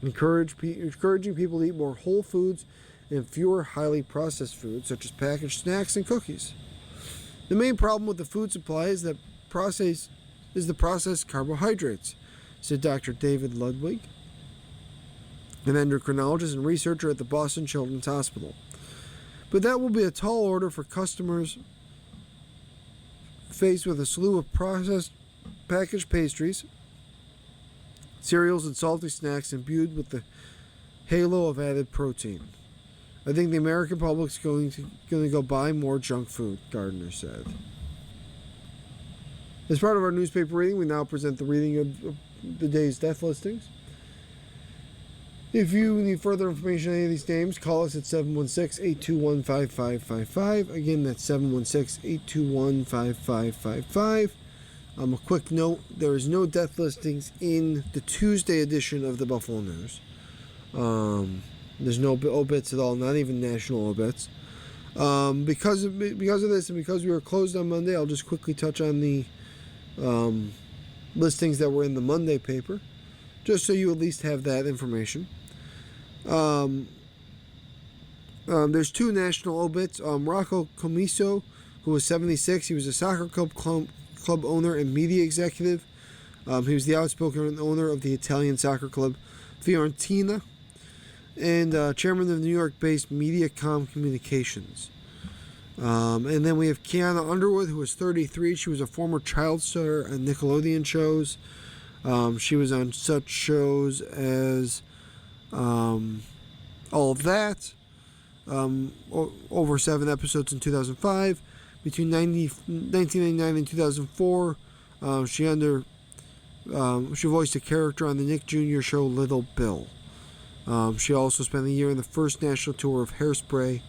encouraging people to eat more whole foods and fewer highly processed foods, such as packaged snacks and cookies. The main problem with the food supply is the processed carbohydrates, said Dr. David Ludwig, an endocrinologist and researcher at the Boston Children's Hospital. But that will be a tall order for customers faced with a slew of processed packaged pastries, cereals, and salty snacks imbued with the halo of added protein. I think the American public's going to go buy more junk food, Gardner said. As part of our newspaper reading, we now present the reading of the day's death listings. If you need further information on any of these names, call us at 716-821-5555. Again, that's 716-821-5555. A quick note, there is no death listings in the Tuesday edition of the Buffalo News. There's no obits at all, not even national obits. Because of this and because we were closed on Monday, I'll just quickly touch on the listings that were in the Monday paper, just so you at least have that information. There's two national obits. Rocco Comiso, who was 76, he was a soccer club owner and media executive. He was the outspoken owner of the Italian soccer club Fiorentina and chairman of New York-based Mediacom Communications. And then we have Kiana Underwood, who is 33. She was a former child star on Nickelodeon shows. She was on such shows as All of That, over 7 episodes in 2005. Between 1999 and 2004, she voiced a character on the Nick Jr. show Little Bill. She also spent a year on the first national tour of Hairspray.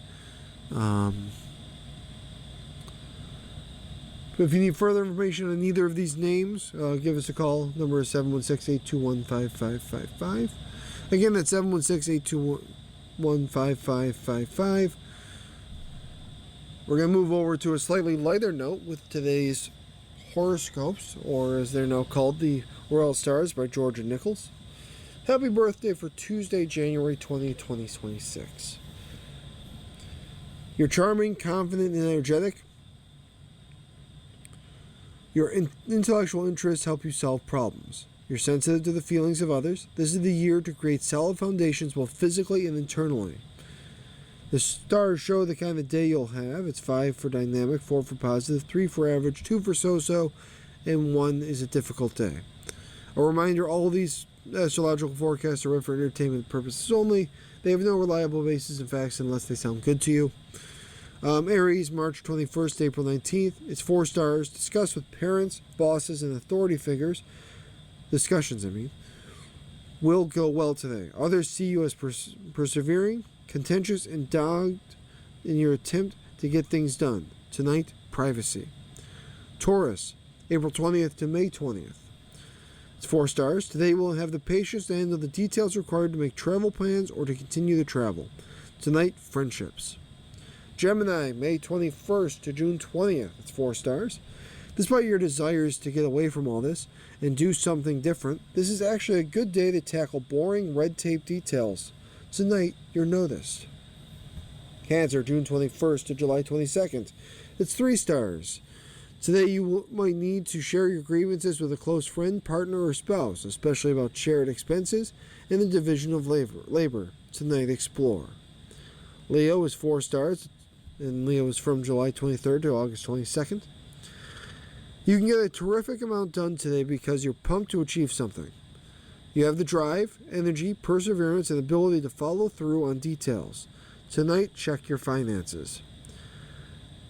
If you need further information on either of these names, give us a call. Number is 716-821-5555. Again, that's 716-821-5555. We're going to move over to a slightly lighter note with today's horoscopes, or as they're now called, the Royal Stars by Georgia Nichols. Happy birthday for Tuesday, January 20, 2026. You're charming, confident, and energetic. Your intellectual interests help you solve problems. You're sensitive to the feelings of others. This is the year to create solid foundations both physically and internally. The stars show the kind of day you'll have. It's 5 for dynamic, 4 for positive, 3 for average, 2 for so-so, and 1 is a difficult day. A reminder, all of these astrological forecasts are read for entertainment purposes only. They have no reliable basis in facts unless they sound good to you. Aries, March 21st, April 19th. It's 4 stars. Discuss with parents, bosses, and authority figures. Discussions, will go well today. Others see you as persevering, contentious, and dogged in your attempt to get things done. Tonight, privacy. Taurus, April 20th to May 20th. It's 4 stars. Today we'll have the patience to handle the details required to make travel plans or to continue the travel. Tonight, friendships. Gemini, May 21st to June 20th. It's 4 stars. Despite your desires to get away from all this and do something different, this is actually a good day to tackle boring red tape details. Tonight, you're noticed. Cancer, June 21st to July 22nd. It's 3 stars. Today, you might need to share your grievances with a close friend, partner, or spouse, especially about shared expenses and the division of labor. Tonight, explore. Leo is 4 stars, and Leo is from July 23rd to August 22nd. You can get a terrific amount done today because you're pumped to achieve something. You have the drive, energy, perseverance, and ability to follow through on details. Tonight, check your finances.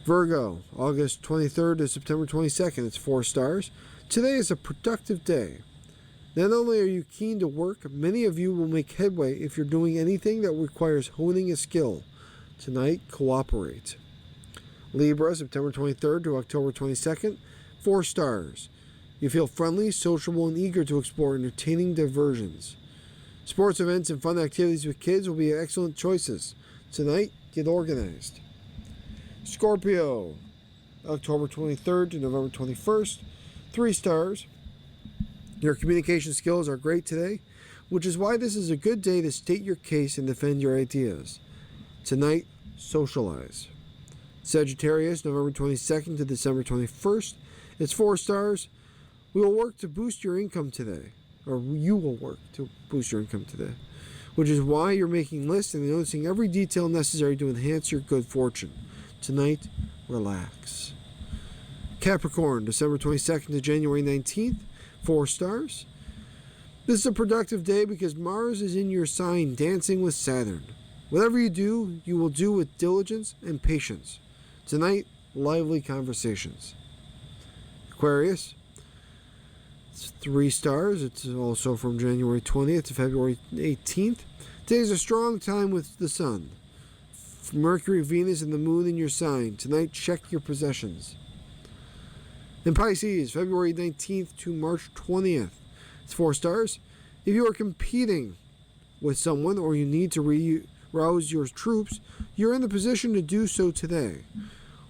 Virgo, August 23rd to September 22nd. It's 4 stars. Today is a productive day. Not only are you keen to work, many of you will make headway if you're doing anything that requires honing a skill. Tonight, cooperate. Libra, September 23rd to October 22nd. 4 stars. You feel friendly, sociable, and eager to explore entertaining diversions. Sports events and fun activities with kids will be excellent choices. Tonight, get organized. Scorpio, October 23rd to November 21st. 3 stars. Your communication skills are great today, which is why this is a good day to state your case and defend your ideas. Tonight, socialize. Sagittarius, November 22nd to December 21st. It's 4 stars. We will work to boost your income today. Or you will work to boost your income today. Which is why you're making lists and noticing every detail necessary to enhance your good fortune. Tonight, relax. Capricorn, December 22nd to January 19th. 4 stars. This is a productive day because Mars is in your sign dancing with Saturn. Whatever you do, you will do with diligence and patience. Tonight, lively conversations. Aquarius, it's 3 stars. It's also from January 20th to February 18th. Today is a strong time with the sun. Mercury, Venus, and the moon in your sign. Tonight, check your possessions. In Pisces, February 19th to March 20th. It's 4 stars. If you are competing with someone or you need to rouse your troops, you're in the position to do so today.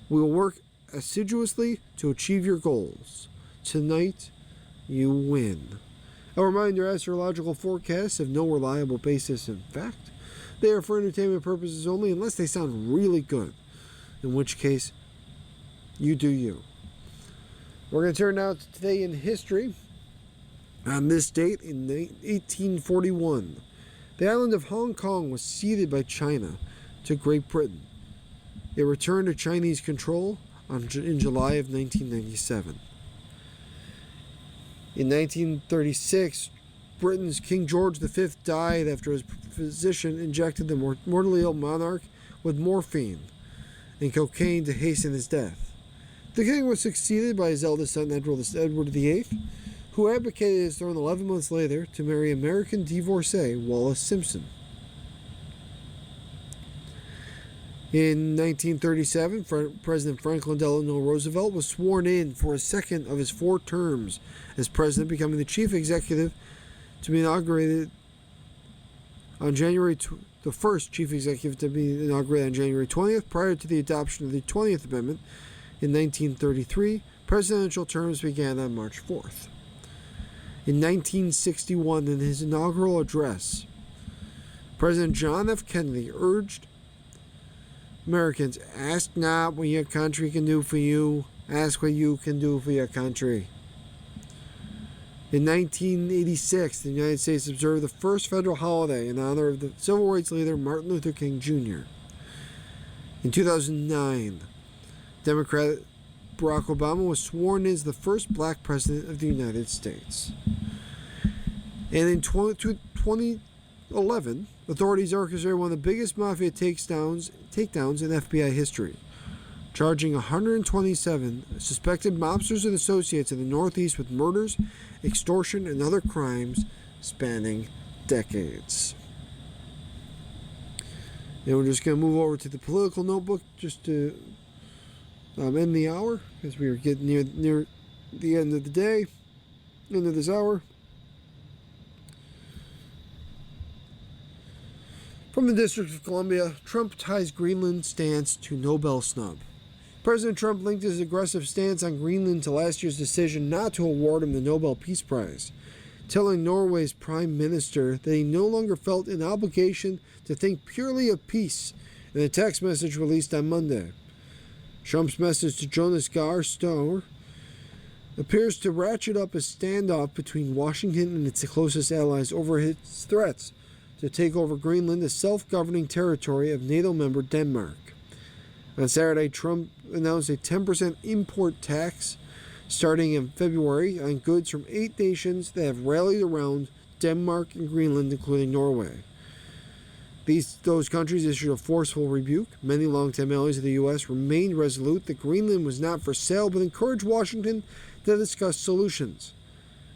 We will work assiduously to achieve your goals. Tonight, you win. A reminder, astrological forecasts have no reliable basis in fact. They are for entertainment purposes only unless they sound really good, in which case, you do you. We're going to turn now to today in history. On this date, in 1841, the island of Hong Kong was ceded by China to Great Britain. It returned to Chinese control in July of 1997. In 1936, Britain's King George V died after his physician injected the mortally ill monarch with morphine and cocaine to hasten his death. The king was succeeded by his eldest son, Edward VIII, who abdicated his throne 11 months later to marry American divorcee Wallis Simpson. In 1937, President Franklin Delano Roosevelt was sworn in for a second of his 4 terms as president, becoming the chief executive to be inaugurated on the first chief executive to be inaugurated on January 20th. Prior to the adoption of the 20th Amendment in 1933, presidential terms began on March 4th. In 1961, in his inaugural address, President John F. Kennedy urged Americans, ask not what your country can do for you, ask what you can do for your country. In 1986, the United States observed the first federal holiday in honor of the civil rights leader Martin Luther King Jr. In 2009, Democrat Barack Obama was sworn in as the first black president of the United States. And in 2011, authorities orchestrated one of the biggest mafia takedowns in FBI history, charging 127 suspected mobsters and associates in the Northeast with murders, extortion, and other crimes spanning decades. And we're just going to move over to the political notebook just to end the hour, as we are getting near the end of the day, end of this hour. From the District of Columbia, Trump ties Greenland stance to Nobel snub. President Trump linked his aggressive stance on Greenland to last year's decision not to award him the Nobel Peace Prize, telling Norway's Prime Minister that he no longer felt an obligation to think purely of peace in a text message released on Monday. Trump's message to Jonas Gahr Store appears to ratchet up a standoff between Washington and its closest allies over its threats to take over Greenland, a self-governing territory of NATO member Denmark. On Saturday, Trump announced a 10% import tax starting in February on goods from 8 nations that have rallied around Denmark and Greenland, including Norway. Those countries issued a forceful rebuke. Many longtime allies of the U.S. remained resolute that Greenland was not for sale, but encouraged Washington to discuss solutions.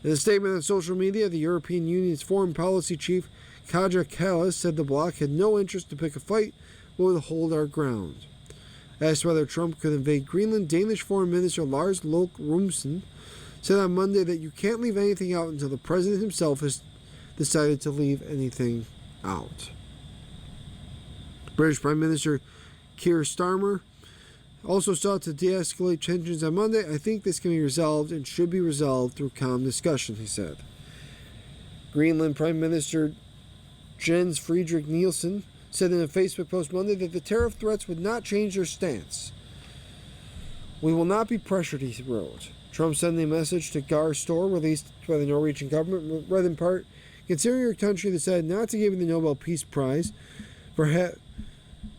In a statement on social media, the European Union's foreign policy chief Kaja Kallas said the bloc had no interest to pick a fight, but would hold our ground. Asked whether Trump could invade Greenland, Danish Foreign Minister Lars Løkke Rasmussen said on Monday that you can't leave anything out until the president himself has decided to leave anything out. British Prime Minister Keir Starmer also sought to de-escalate tensions on Monday. I think this can be resolved and should be resolved through calm discussion, he said. Greenland Prime Minister Jens Frederik Nielsen said in a Facebook post Monday that the tariff threats would not change their stance. We will not be pressured, he wrote. Trump sent a message to Gahr Store released by the Norwegian government, read in part, considering your country decided not to give you the Nobel Peace Prize for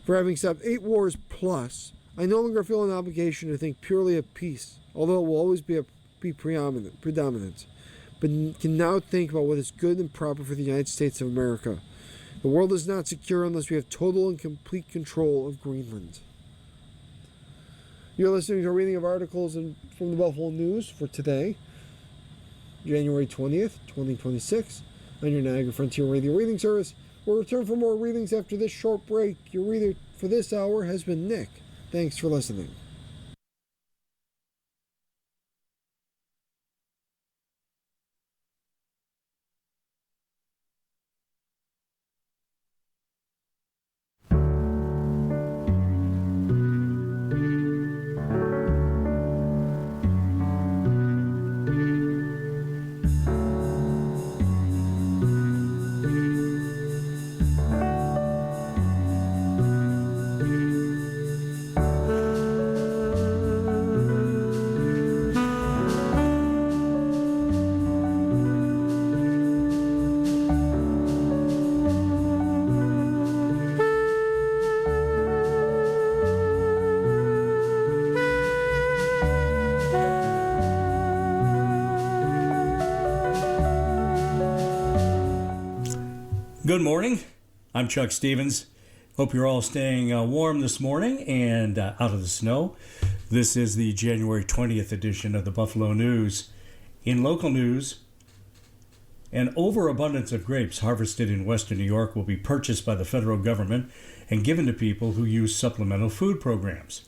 having stopped 8 wars plus, I no longer feel an obligation to think purely of peace, although it will always be predominant, but can now think about what is good and proper for the United States of America. The world is not secure unless we have total and complete control of Greenland. You're listening to a reading of articles from the Buffalo News for today, January 20th, 2026, on your Niagara Frontier Radio Reading Service. We'll return for more readings after this short break. Your reader for this hour has been Nick. Thanks for listening.
Good morning. I'm Chuck Stevens. Hope you're all staying warm this morning and out of the snow. This is the January 20th edition of the Buffalo News. In local news, an overabundance of grapes harvested in western New York will be purchased by the federal government and given to people who use supplemental food programs.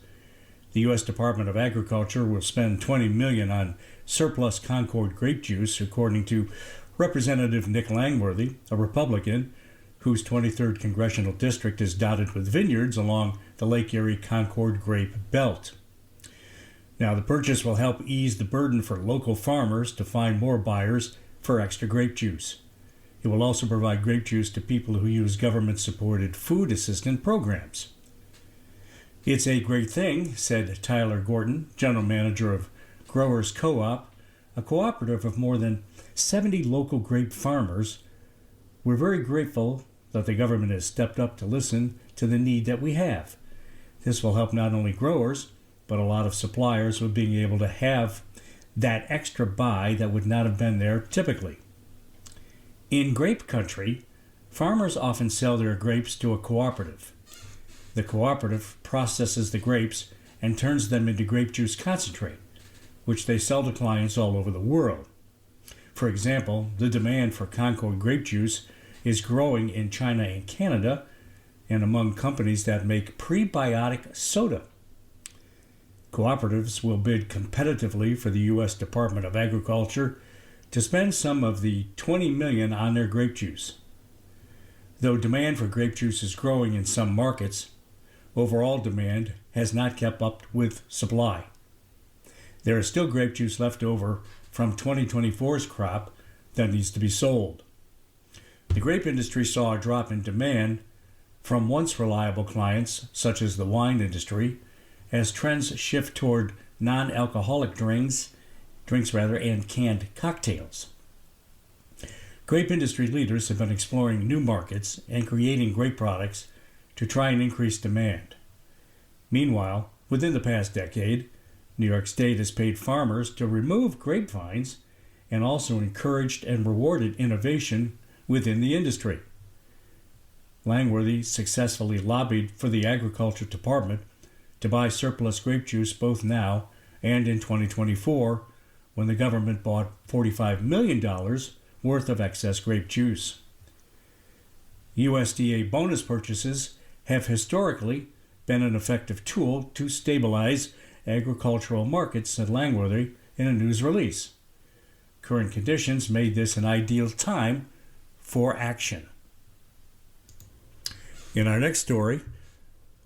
The U.S. Department of Agriculture will spend $20 million on surplus Concord grape juice, according to Representative Nick Langworthy, a Republican whose 23rd congressional district is dotted with vineyards along the Lake Erie Concord grape belt. Now, the purchase will help ease the burden for local farmers to find more buyers for extra grape juice. It will also provide grape juice to people who use government-supported food assistance programs. It's a great thing, said Tyler Gordon, general manager of Growers Co-op, a cooperative of more than 70 local grape farmers. We're very grateful that the government has stepped up to listen to the need that we have. This will help not only growers, but a lot of suppliers with being able to have that extra buy that would not have been there typically. In grape country, farmers often sell their grapes to a cooperative. The cooperative processes the grapes and turns them into grape juice concentrate, which they sell to clients all over the world. For example, the demand for Concord grape juice is growing in China and Canada and among companies that make prebiotic soda. Cooperatives will bid competitively for the U.S. Department of Agriculture to spend some of the $20 million on their grape juice. Though demand for grape juice is growing in some markets, overall demand has not kept up with supply. There is still grape juice left over from 2024's crop that needs to be sold. The grape industry saw a drop in demand from once reliable clients, such as the wine industry, as trends shift toward non-alcoholic drinks and canned cocktails. Grape industry leaders have been exploring new markets and creating grape products to try and increase demand. Meanwhile, within the past decade, New York State has paid farmers to remove grapevines and also encouraged and rewarded innovation within the industry. Langworthy successfully lobbied for the Agriculture Department to buy surplus grape juice both now and in 2024, when the government bought $45 million worth of excess grape juice. USDA bonus purchases have historically been an effective tool to stabilize agricultural markets, said Langworthy in a news release. Current conditions made this an ideal time for action. In our next story,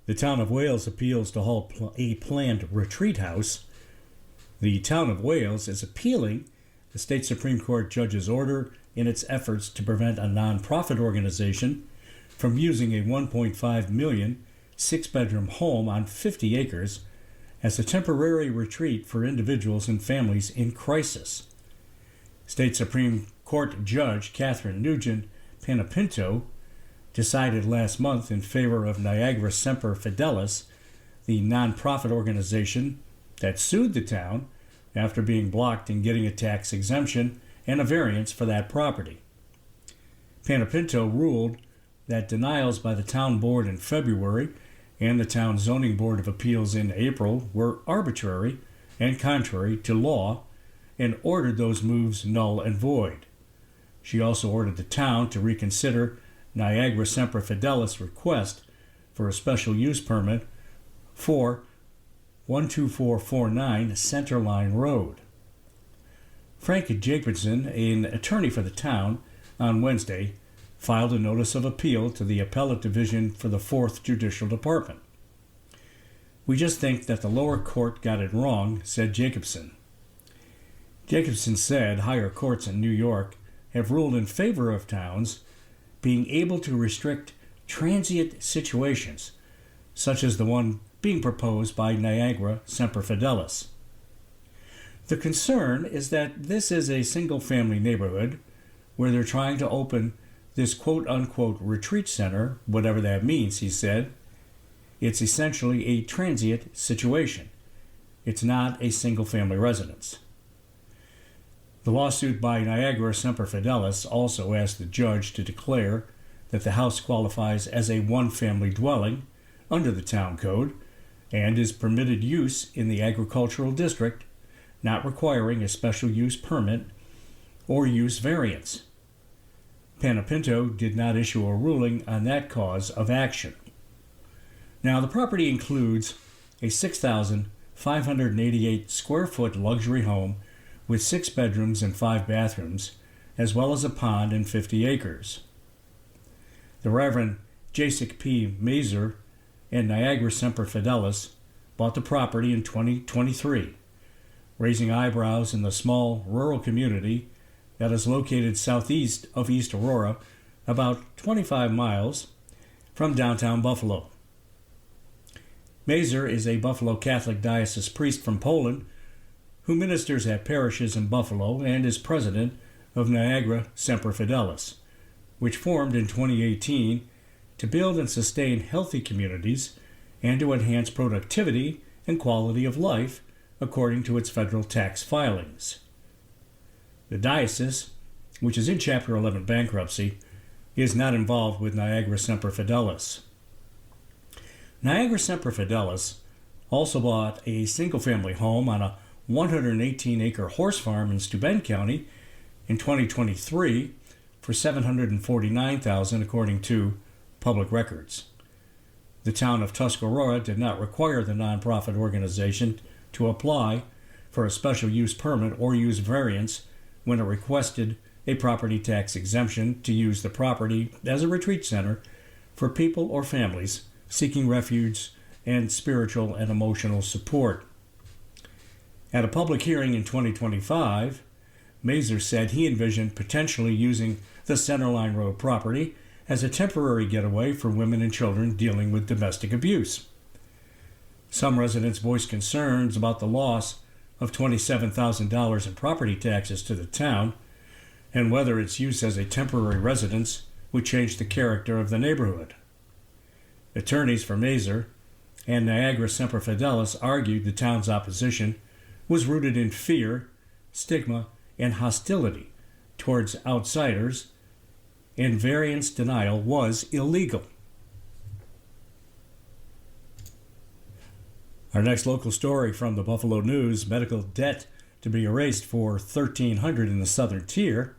the town of Wales appeals to halt a planned retreat house. The town of Wales is appealing the state Supreme Court judge's order in its efforts to prevent a nonprofit organization from using a $1.5 million six-bedroom home on 50 acres as a temporary retreat for individuals and families in crisis. State Supreme Court Judge Catherine Nugent Panepinto decided last month in favor of Niagara Semper Fidelis, the nonprofit organization that sued the town after being blocked in getting a tax exemption and a variance for that property. Panepinto ruled that denials by the town board in February and the town zoning board of appeals in April were arbitrary and contrary to law and ordered those moves null and void. She also ordered the town to reconsider Niagara Semper Fidelis' request for a special use permit for 12449 Centerline Road. Frank Jacobson, an attorney for the town, on Wednesday filed a notice of appeal to the Appellate Division for the 4th Judicial Department. We just think that the lower court got it wrong, said Jacobson. Jacobson said higher courts in New York have ruled in favor of towns being able to restrict transient situations, such as the one being proposed by Niagara Semper Fidelis. The concern is that this is a single-family neighborhood where they're trying to open this quote-unquote retreat center, whatever that means, he said. It's essentially a transient situation. It's not a single-family residence. The lawsuit by Niagara Semper Fidelis also asked the judge to declare that the house qualifies as a one-family dwelling under the town code and is permitted use in the agricultural district, not requiring a special use permit or use variance. Panepinto did not issue a ruling on that cause of action. Now, the property includes a 6,588 square foot luxury home with 6 bedrooms and 5 bathrooms, as well as a pond and 50 acres. The Reverend Jacek P. Mazer and Niagara Semper Fidelis bought the property in 2023, raising eyebrows in the small rural community that is located southeast of East Aurora, about 25 miles from downtown Buffalo. Mazer is a Buffalo Catholic diocese priest from Poland who ministers at parishes in Buffalo and is president of Niagara Semper Fidelis, which formed in 2018 to build and sustain healthy communities and to enhance productivity and quality of life according to its federal tax filings. The diocese, which is in Chapter 11 bankruptcy, is not involved with Niagara Semper Fidelis. Niagara Semper Fidelis also bought a single-family home on a 118-acre horse farm in Steuben County in 2023 for $749,000, according to public records. The town of Tuscarora did not require the nonprofit organization to apply for a special use permit or use variance when it requested a property tax exemption to use the property as a retreat center for people or families seeking refuge and spiritual and emotional support. At a public hearing in 2025, Mazer said he envisioned potentially using the Centerline Road property as a temporary getaway for women and children dealing with domestic abuse. Some residents voiced concerns about the loss of $27,000 in property taxes to the town and whether its use as a temporary residence would change the character of the neighborhood. Attorneys for Mazer and Niagara Semper Fidelis argued the town's opposition was rooted in fear, stigma, and hostility towards outsiders, and variance denial was illegal. Our next local story from the Buffalo News: medical debt to be erased for 1,300 in the southern tier.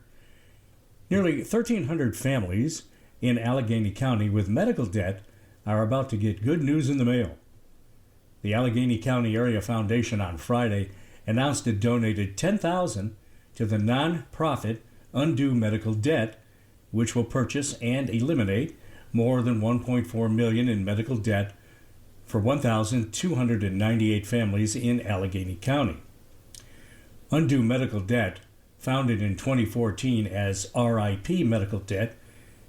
Nearly 1,300 families in Allegheny County with medical debt are about to get good news in the mail. The Allegheny County Area Foundation on Friday announced it donated $10,000 to the nonprofit Undo Medical Debt, which will purchase and eliminate more than $1.4 million in medical debt for 1,298 families in Allegheny County. Undo Medical Debt, founded in 2014 as RIP Medical Debt,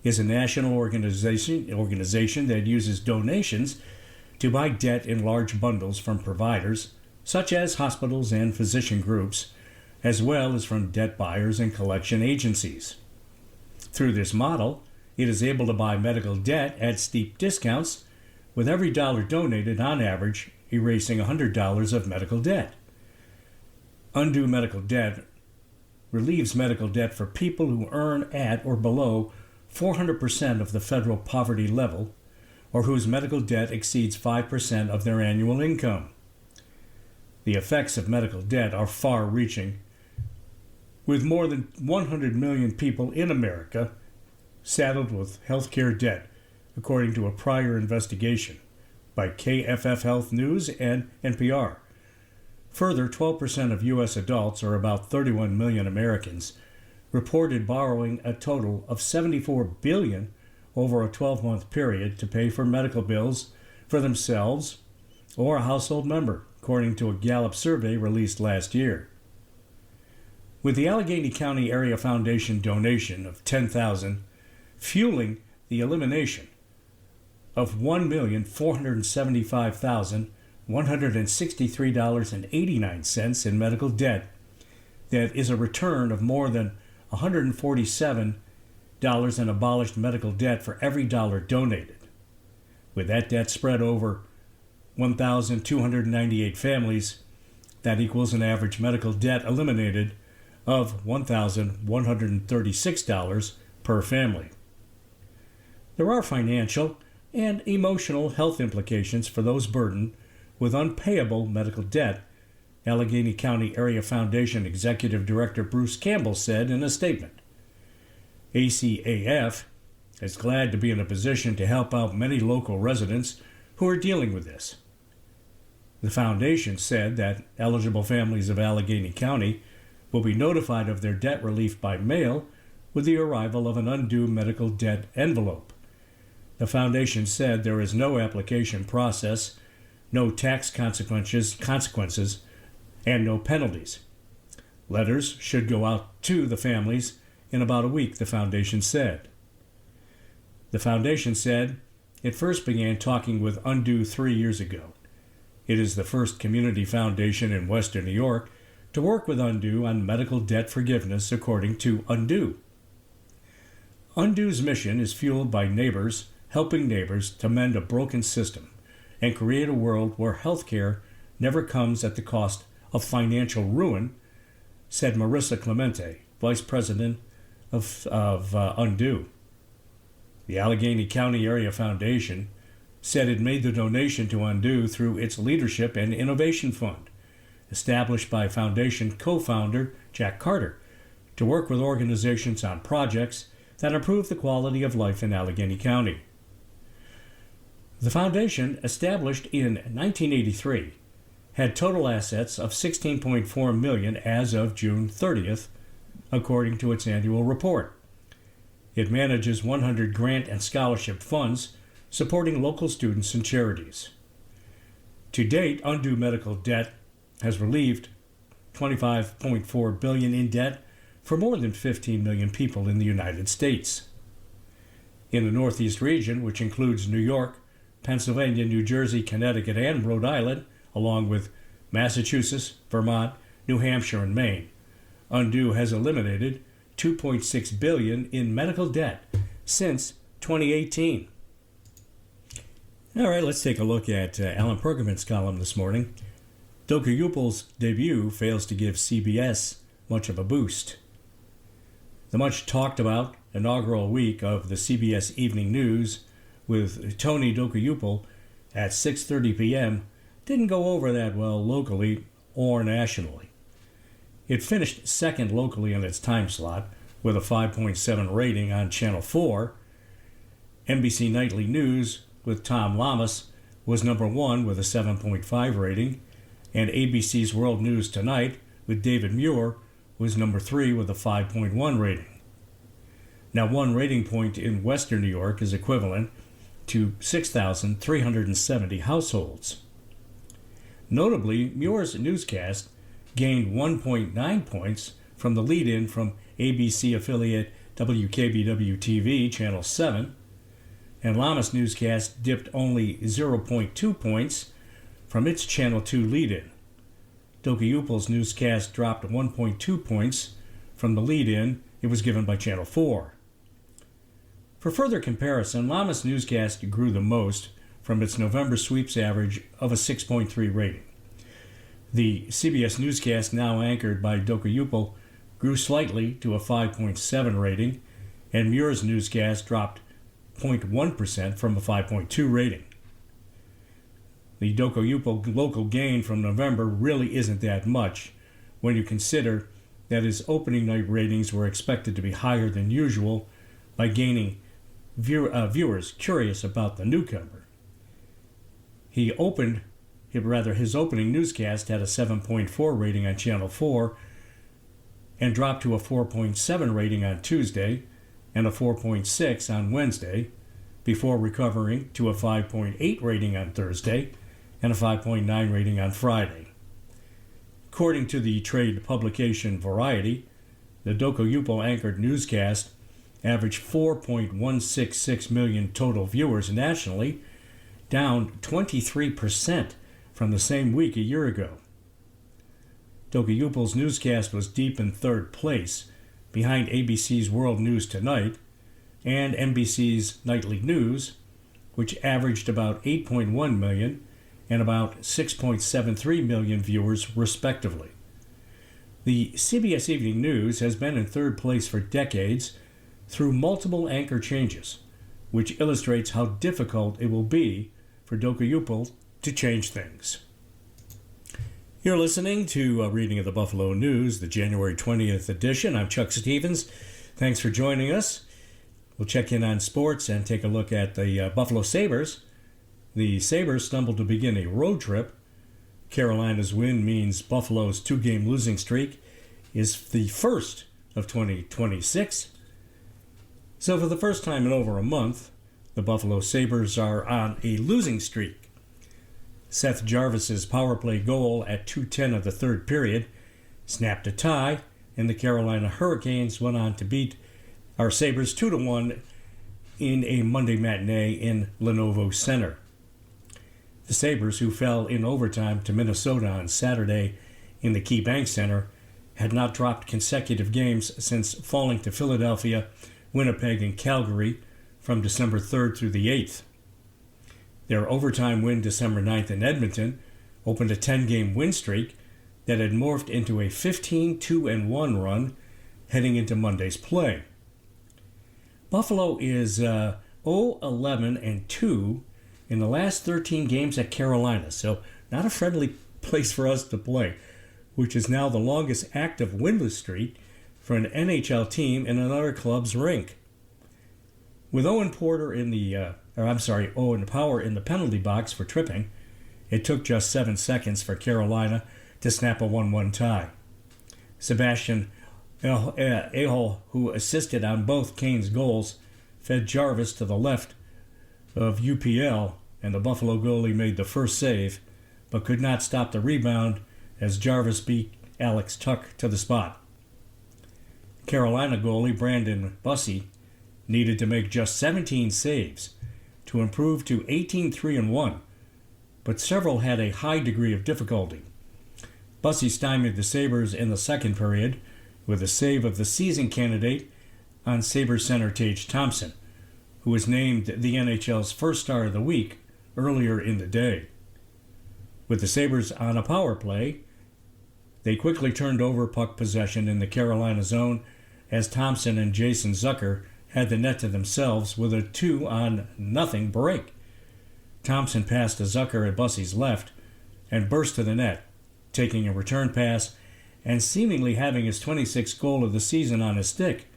is a national organization that uses donations to buy debt in large bundles from providers such as hospitals and physician groups, as well as from debt buyers and collection agencies. Through this model, it is able to buy medical debt at steep discounts, with every dollar donated on average erasing $100 of medical debt. Undo Medical Debt relieves medical debt for people who earn at or below 400% of the federal poverty level, or whose medical debt exceeds 5% of their annual income. The effects of medical debt are far-reaching, with more than 100 million people in America saddled with healthcare debt, according to a prior investigation by KFF Health News and NPR. Further, 12% of U.S. adults, or about 31 million Americans, reported borrowing a total of $74 billion over a 12-month period to pay for medical bills for themselves or a household member, according to a Gallup survey released last year. With the Allegheny County Area Foundation donation of $10,000 fueling the elimination of $1,475,163.89 in medical debt, that is a return of more than $147 in abolished medical debt for every dollar donated. With that debt spread over 1,298 families, that equals an average medical debt eliminated of $1,136 per family. There are financial and emotional health implications for those burdened with unpayable medical debt, Allegheny County Area Foundation Executive Director Bruce Campbell said in a statement. ACAF is glad to be in a position to help out many local residents who are dealing with this. The foundation said that eligible families of Allegheny County will be notified of their debt relief by mail with the arrival of an undue medical debt envelope. The foundation said there is no application process, no tax consequences, and no penalties. Letters should go out to the families in about a week, the foundation said. The foundation said it first began talking with Undo 3 years ago. It is the first community foundation in Western New York to work with Undo on medical debt forgiveness, according to Undo. Undo's mission is fueled by neighbors helping neighbors to mend a broken system and create a world where health care never comes at the cost of financial ruin, said Marissa Clemente, Vice President of Undo. The Allegheny County Area Foundation said it made the donation to Undo through its Leadership and Innovation Fund, established by foundation co-founder Jack Carter, to work with organizations on projects that improve the quality of life in Allegheny County. The foundation, established in 1983, had total assets of $16.4 million as of June 30th, according to its annual report. It manages 100 grant and scholarship funds supporting local students and charities. To date, Undue Medical Debt has relieved $25.4 billion in debt for more than 15 million people in the United States. In the Northeast region, which includes New York, Pennsylvania, New Jersey, Connecticut, and Rhode Island, along with Massachusetts, Vermont, New Hampshire, and Maine, Undue has eliminated $2.6 billion in medical debt since 2018. All right, let's take a look at Alan Pergament's column this morning. Doka Yupel's debut fails to give CBS much of a boost. The much talked about inaugural week of the CBS Evening News with Tony Doka Yupel at 6:30 p.m. didn't go over that well locally or nationally. It finished second locally in its time slot with a 5.7 rating on Channel 4. NBC Nightly News with Tom Lamas was number 1 with a 7.5 rating, and ABC's World News Tonight with David Muir was number 3 with a 5.1 rating. Now, one rating point in Western New York is equivalent to 6,370 households. Notably, Muir's newscast gained 1.9 points from the lead-in from ABC affiliate WKBW-TV Channel 7, and Lamas' newscast dipped only 0.2 points from its Channel 2 lead-in. Doka Yupel's newscast dropped 1.2 points from the lead-in it was given by Channel 4. For further comparison, Lamas' newscast grew the most from its November sweeps average of a 6.3 rating. The CBS newscast, now anchored by Doka Yupel, grew slightly to a 5.7 rating, and Muir's newscast dropped 0.1% from a 5.2 rating. The Doka Yupel local gain from November really isn't that much when you consider that his opening night ratings were expected to be higher than usual by gaining viewers curious about the newcomer. His opening newscast had a 7.4 rating on Channel 4 and dropped to a 4.7 rating on Tuesday and a 4.6 on Wednesday, before recovering to a 5.8 rating on Thursday and a 5.9 rating on Friday. According to the trade publication Variety, the Doka Yupel anchored newscast averaged 4.166 million total viewers nationally, down 23% from the same week a year ago. Doka Yupel's newscast was deep in third place, behind ABC's World News Tonight and NBC's Nightly News, which averaged about 8.1 million and about 6.73 million viewers respectively. The CBS Evening News has been in third place for decades through multiple anchor changes, which illustrates how difficult it will be for Doka Yupel to change things. You're listening to a reading of the Buffalo News, the January 20th edition. I'm Chuck Stevens. Thanks for joining us. We'll check in on sports and take a look at the Buffalo Sabres. The Sabres stumbled to begin a road trip. Carolina's win means Buffalo's two-game losing streak is the first of 2026. So for the first time in over a month, the Buffalo Sabres are on a losing streak. Seth Jarvis's power play goal at 2:10 of the third period snapped a tie, and the Carolina Hurricanes went on to beat our Sabres 2-1 in a Monday matinee in Lenovo Center. The Sabres, who fell in overtime to Minnesota on Saturday in the KeyBank Center, had not dropped consecutive games since falling to Philadelphia, Winnipeg, and Calgary from December 3rd through the 8th. Their overtime win December 9th in Edmonton opened a 10-game win streak that had morphed into a 15-2-1 run heading into Monday's play. Buffalo is 0-11-2 in the last 13 games at Carolina, so not a friendly place for us to play, which is now the longest active winless streak for an NHL team in another club's rink. With Owen Power in the penalty box for tripping, it took just 7 seconds for Carolina to snap a 1-1 tie. Sebastian Aho, who assisted on both Kane's goals, fed Jarvis to the left of UPL, and the Buffalo goalie made the first save, but could not stop the rebound as Jarvis beat Alex Tuch to the spot. Carolina goalie Brandon Bussi needed to make just 17 saves to improve to 18-3-1, but several had a high degree of difficulty. Bussi stymied the Sabres in the second period with a save of the season candidate on Sabres center Tage Thompson, who was named the NHL's first star of the week earlier in the day. With the Sabres on a power play, they quickly turned over puck possession in the Carolina zone as Thompson and Jason Zucker had the net to themselves with a 2-0 break. Thompson passed to Zucker at Bussi's left and burst to the net, taking a return pass and seemingly having his 26th goal of the season on his stick.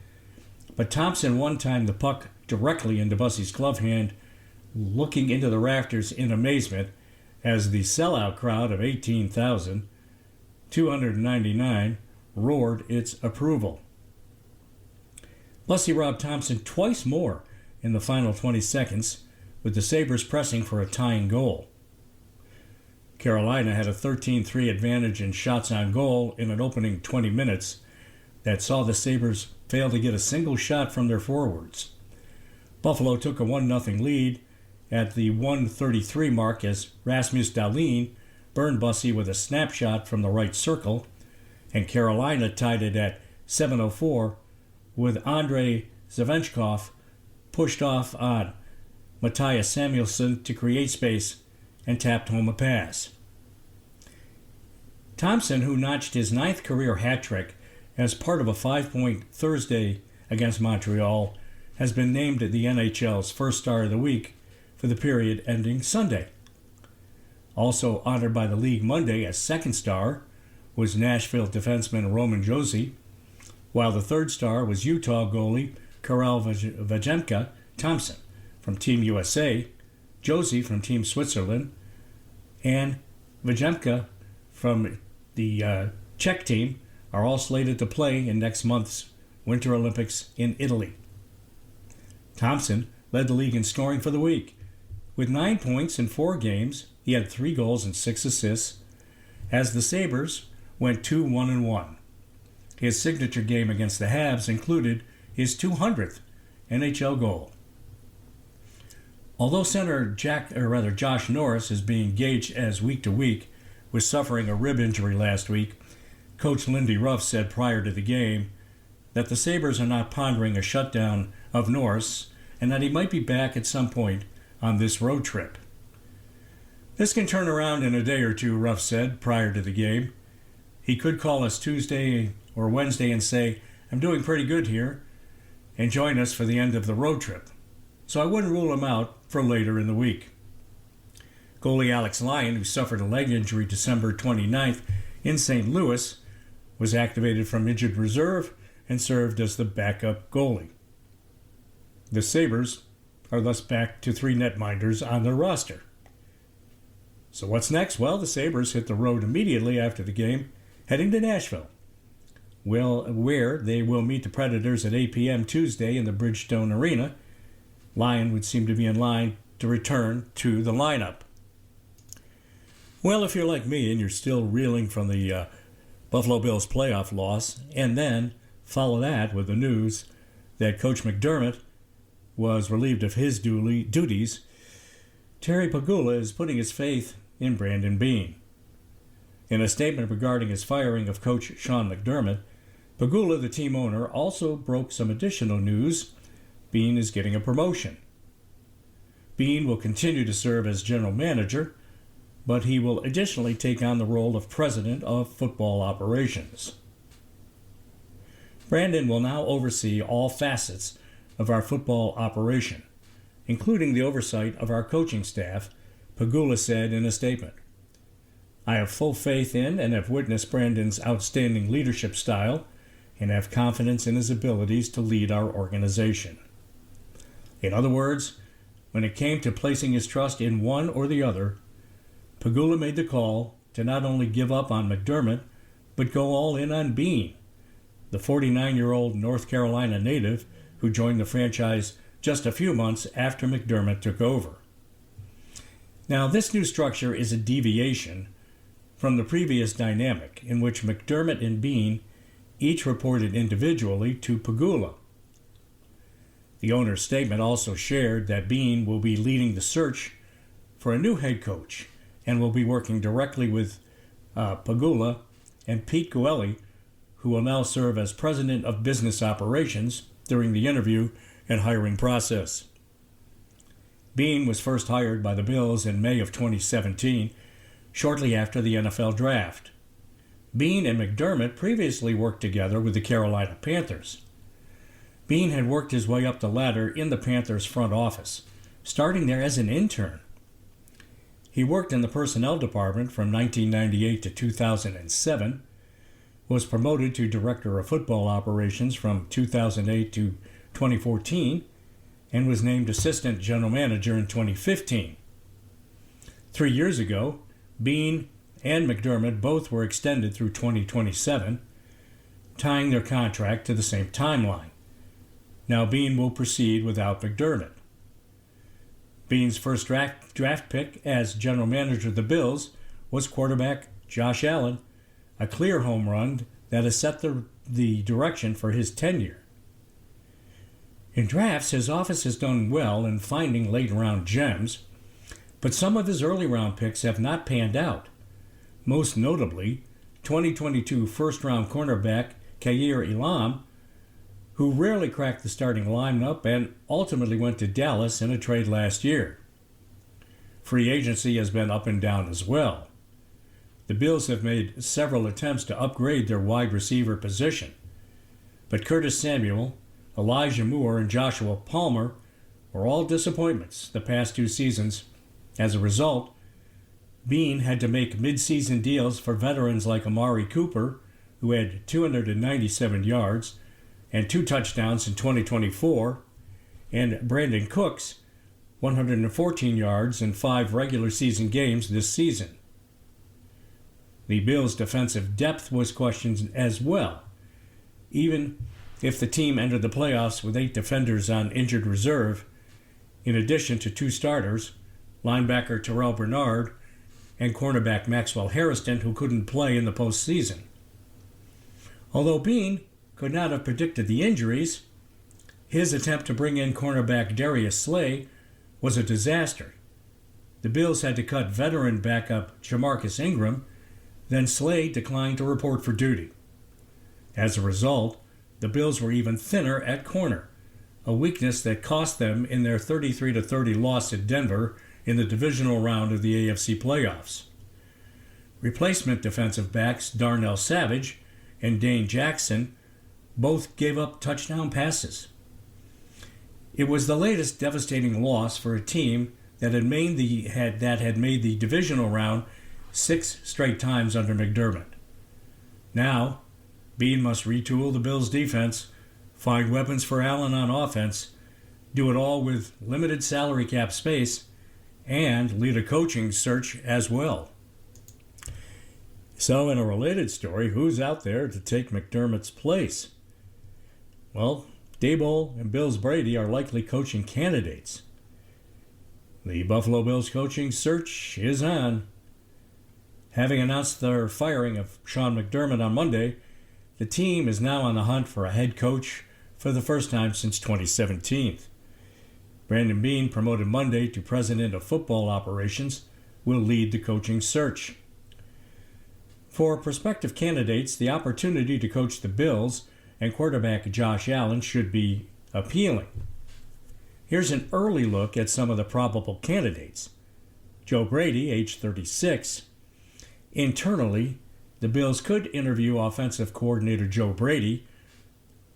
But Thompson one-timed the puck directly into Bussi's glove hand, looking into the rafters in amazement as the sellout crowd of 18,299 roared its approval. Bussi robbed Thompson twice more in the final 20 seconds, with the Sabres pressing for a tying goal. Carolina had a 13-3 advantage in shots on goal in an opening 20 minutes that saw the Sabres fail to get a single shot from their forwards. Buffalo took a 1-0 lead at the 1:33 mark as Rasmus Dahlin burned Bussi with a snapshot from the right circle, and Carolina tied it at 7:04 with Andrei Zvenchkov pushed off on Matthias Samuelsson to create space and tapped home a pass. Thompson, who notched his 9th career hat trick as part of a 5-point Thursday against Montreal, has been named the NHL's first star of the week for the period ending Sunday. Also honored by the league Monday as second star was Nashville defenseman Roman Josi, while the third star was Utah goalie Karel Vajemka Thompson from Team USA, Josi from Team Switzerland, and Vajemka from the Czech team are all slated to play in next month's Winter Olympics in Italy. Thompson led the league in scoring for the week. With 9 points in 4 games, he had 3 goals and 6 assists, as the Sabres went 2-1-1. His signature game against the Habs included his 200th NHL goal. Although center Josh Norris is being gauged as week to week with suffering a rib injury last week, Coach Lindy Ruff said prior to the game that the Sabres are not pondering a shutdown of Norris and that he might be back at some point on this road trip. This can turn around in a day or two, Ruff said prior to the game. He could call us Tuesday or Wednesday and say, "I'm doing pretty good here," and join us for the end of the road trip. so I wouldn't rule him out for later in the week. Goalie Alex Lyon, who suffered a leg injury December 29th in St. Louis, was activated from injured reserve and served as the backup goalie. The Sabres are thus back to 3 netminders on their roster. So what's next? Well, the Sabres hit the road immediately after the game, heading to Nashville, where they will meet the Predators at 8 p.m. Tuesday in the Bridgestone Arena. Lyon would seem to be in line to return to the lineup. Well, if you're like me and you're still reeling from the Buffalo Bills playoff loss, and then follow that with the news that Coach McDermott was relieved of his duties, Terry Pegula is putting his faith in Brandon Beane. In a statement regarding his firing of Coach Sean McDermott, Pegula, the team owner, also broke some additional news. Beane is getting a promotion. Beane will continue to serve as general manager, but he will additionally take on the role of president of football operations. Brandon will now oversee all facets of our football operation, including the oversight of our coaching staff, Pegula said in a statement. I have full faith in and have witnessed Brandon's outstanding leadership style and have confidence in his abilities to lead our organization. In other words, when it came to placing his trust in one or the other, Pegula made the call to not only give up on McDermott, but go all in on Beane, the 49-year-old North Carolina native who joined the franchise just a few months after McDermott took over. Now, this new structure is a deviation from the previous dynamic in which McDermott and Beane each reported individually to Pegula. The owner's statement also shared that Beane will be leading the search for a new head coach and will be working directly with Pegula and Pete Guelli, who will now serve as president of business operations during the interview and hiring process. Beane was first hired by the Bills in May of 2017, shortly after the NFL draft. Beane and McDermott previously worked together with the Carolina Panthers. Beane had worked his way up the ladder in the Panthers front office, starting there as an intern. He worked in the personnel department from 1998 to 2007, was promoted to director of football operations from 2008 to 2014, and was named assistant general manager in 2015. 3 years ago, Beane and McDermott both were extended through 2027, tying their contract to the same timeline. Now Beane will proceed without McDermott. Beane's first draft pick as general manager of the Bills was quarterback Josh Allen, a clear home run that has set the direction for his tenure. In drafts, his office has done well in finding late-round gems, but some of his early-round picks have not panned out. Most notably, 2022 first-round cornerback Kaiir Elam, who rarely cracked the starting lineup and ultimately went to Dallas in a trade last year. Free agency has been up and down as well. The Bills have made several attempts to upgrade their wide receiver position, but Curtis Samuel, Elijah Moore, and Joshua Palmer were all disappointments the past 2 seasons. As a result, Beane had to make mid-season deals for veterans like Amari Cooper, who had 297 yards and 2 touchdowns in 2024, and Brandon Cooks, 114 yards and 5 regular season games this season. The Bills' defensive depth was questioned as well. Even if the team entered the playoffs with 8 defenders on injured reserve, in addition to 2 starters, linebacker Terrell Bernard and cornerback Maxwell Harrison, who couldn't play in the postseason. Although Beane could not have predicted the injuries, his attempt to bring in cornerback Darius Slay was a disaster. The Bills had to cut veteran backup Jamarcus Ingram, then Slay declined to report for duty. As a result, the Bills were even thinner at corner, a weakness that cost them in their 33-30 loss at Denver in the divisional round of the AFC playoffs. Replacement defensive backs Darnell Savage and Dane Jackson both gave up touchdown passes. It was the latest devastating loss for a team that had made the divisional round 6 straight times under McDermott. Now, Beane must retool the Bills' defense, find weapons for Allen on offense, do it all with limited salary cap space, and lead a coaching search as well. So, in a related story, who's out there to take McDermott's place? Well, Daboll and Bills Brady are likely coaching candidates. The Buffalo Bills coaching search is on. Having announced their firing of Sean McDermott on Monday, the team is now on the hunt for a head coach for the first time since 2017. Brandon Beane, promoted Monday to president of football operations, will lead the coaching search. For prospective candidates, the opportunity to coach the Bills and quarterback Josh Allen should be appealing. Here's an early look at some of the probable candidates. Joe Brady, age 36. Internally, the Bills could interview offensive coordinator Joe Brady,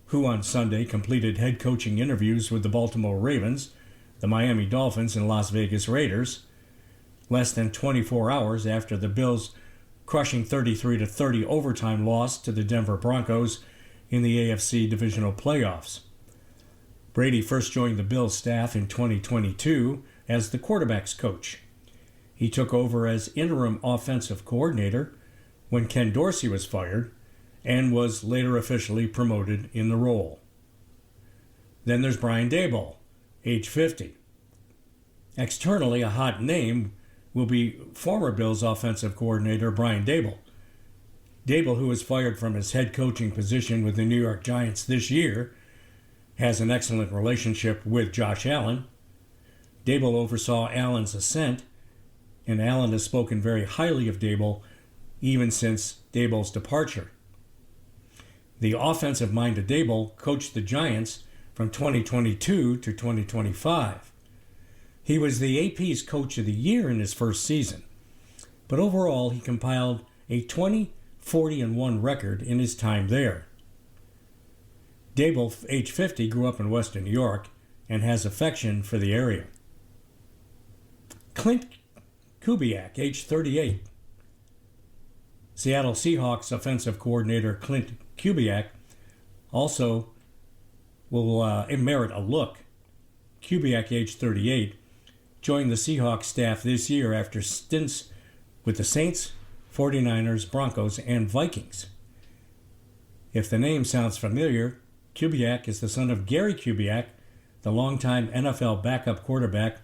who on Sunday completed head coaching interviews with the Baltimore Ravens, the Miami Dolphins, and Las Vegas Raiders, less than 24 hours after the Bills' crushing 33-30 overtime loss to the Denver Broncos in the AFC divisional playoffs. Brady first joined the Bills staff in 2022 as the quarterback's coach. He took over as interim offensive coordinator when Ken Dorsey was fired and was later officially promoted in the role. Then there's Brian Daboll, age 50. Externally, a hot name will be former Bills offensive coordinator Brian Daboll. Daboll, who was fired from his head coaching position with the New York Giants this year, has an excellent relationship with Josh Allen. Daboll oversaw Allen's ascent, and Allen has spoken very highly of Daboll even since Daboll's departure. The offensive-minded Daboll coached the Giants from 2022 to 2025. He was the AP's Coach of the Year in his first season, but overall he compiled a 20-40-1 record in his time there. Daboll, age 50, grew up in Western New York and has affection for the area. Clint Kubiak, age 38. Seattle Seahawks offensive coordinator Clint Kubiak also will merit a look. Kubiak, age 38, joined the Seahawks staff this year after stints with the Saints, 49ers, Broncos, and Vikings. If the name sounds familiar, Kubiak is the son of Gary Kubiak, the longtime NFL backup quarterback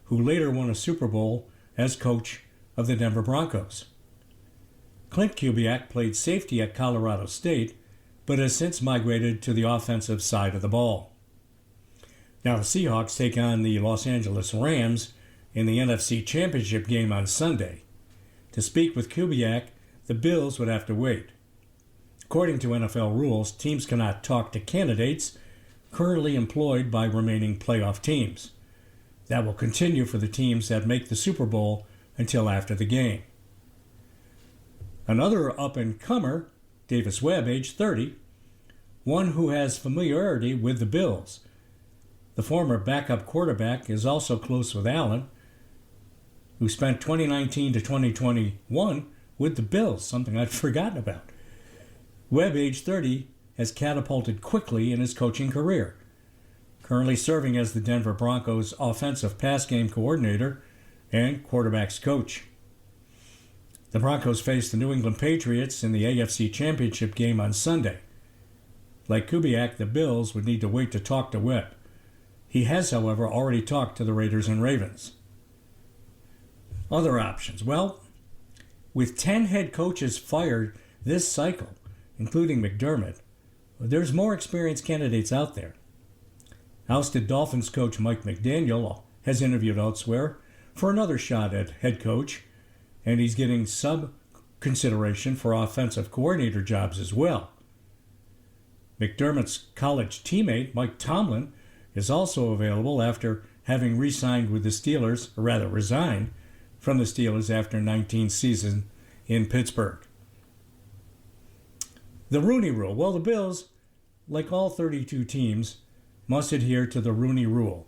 who later won a Super Bowl as coach of the Denver Broncos. Clint Kubiak played safety at Colorado State, but has since migrated to the offensive side of the ball. Now the Seahawks take on the Los Angeles Rams in the NFC Championship game on Sunday. To speak with Kubiak, the Bills would have to wait. According to NFL rules, teams cannot talk to candidates currently employed by remaining playoff teams. That will continue for the teams that make the Super Bowl until after the game. Another up-and-comer, Davis Webb, age 30, one who has familiarity with the Bills. The former backup quarterback is also close with Allen, who spent 2019 to 2021 with the Bills, something I'd forgotten about. Webb, age 30, has catapulted quickly in his coaching career, currently serving as the Denver Broncos offensive pass game coordinator and quarterback's coach. The Broncos face the New England Patriots in the AFC Championship game on Sunday. Like Kubiak, the Bills would need to wait to talk to Webb. He has, however, already talked to the Raiders and Ravens. Other options. Well, with 10 head coaches fired this cycle, including McDermott, there's more experienced candidates out there. Ousted Dolphins coach Mike McDaniel has interviewed elsewhere for another shot at head coach, and he's getting sub-consideration for offensive coordinator jobs as well. McDermott's college teammate, Mike Tomlin, is also available after having re-signed with the Steelers, or rather resigned from the Steelers after 19 seasons in Pittsburgh. The Rooney Rule. Well, the Bills, like all 32 teams, must adhere to the Rooney Rule,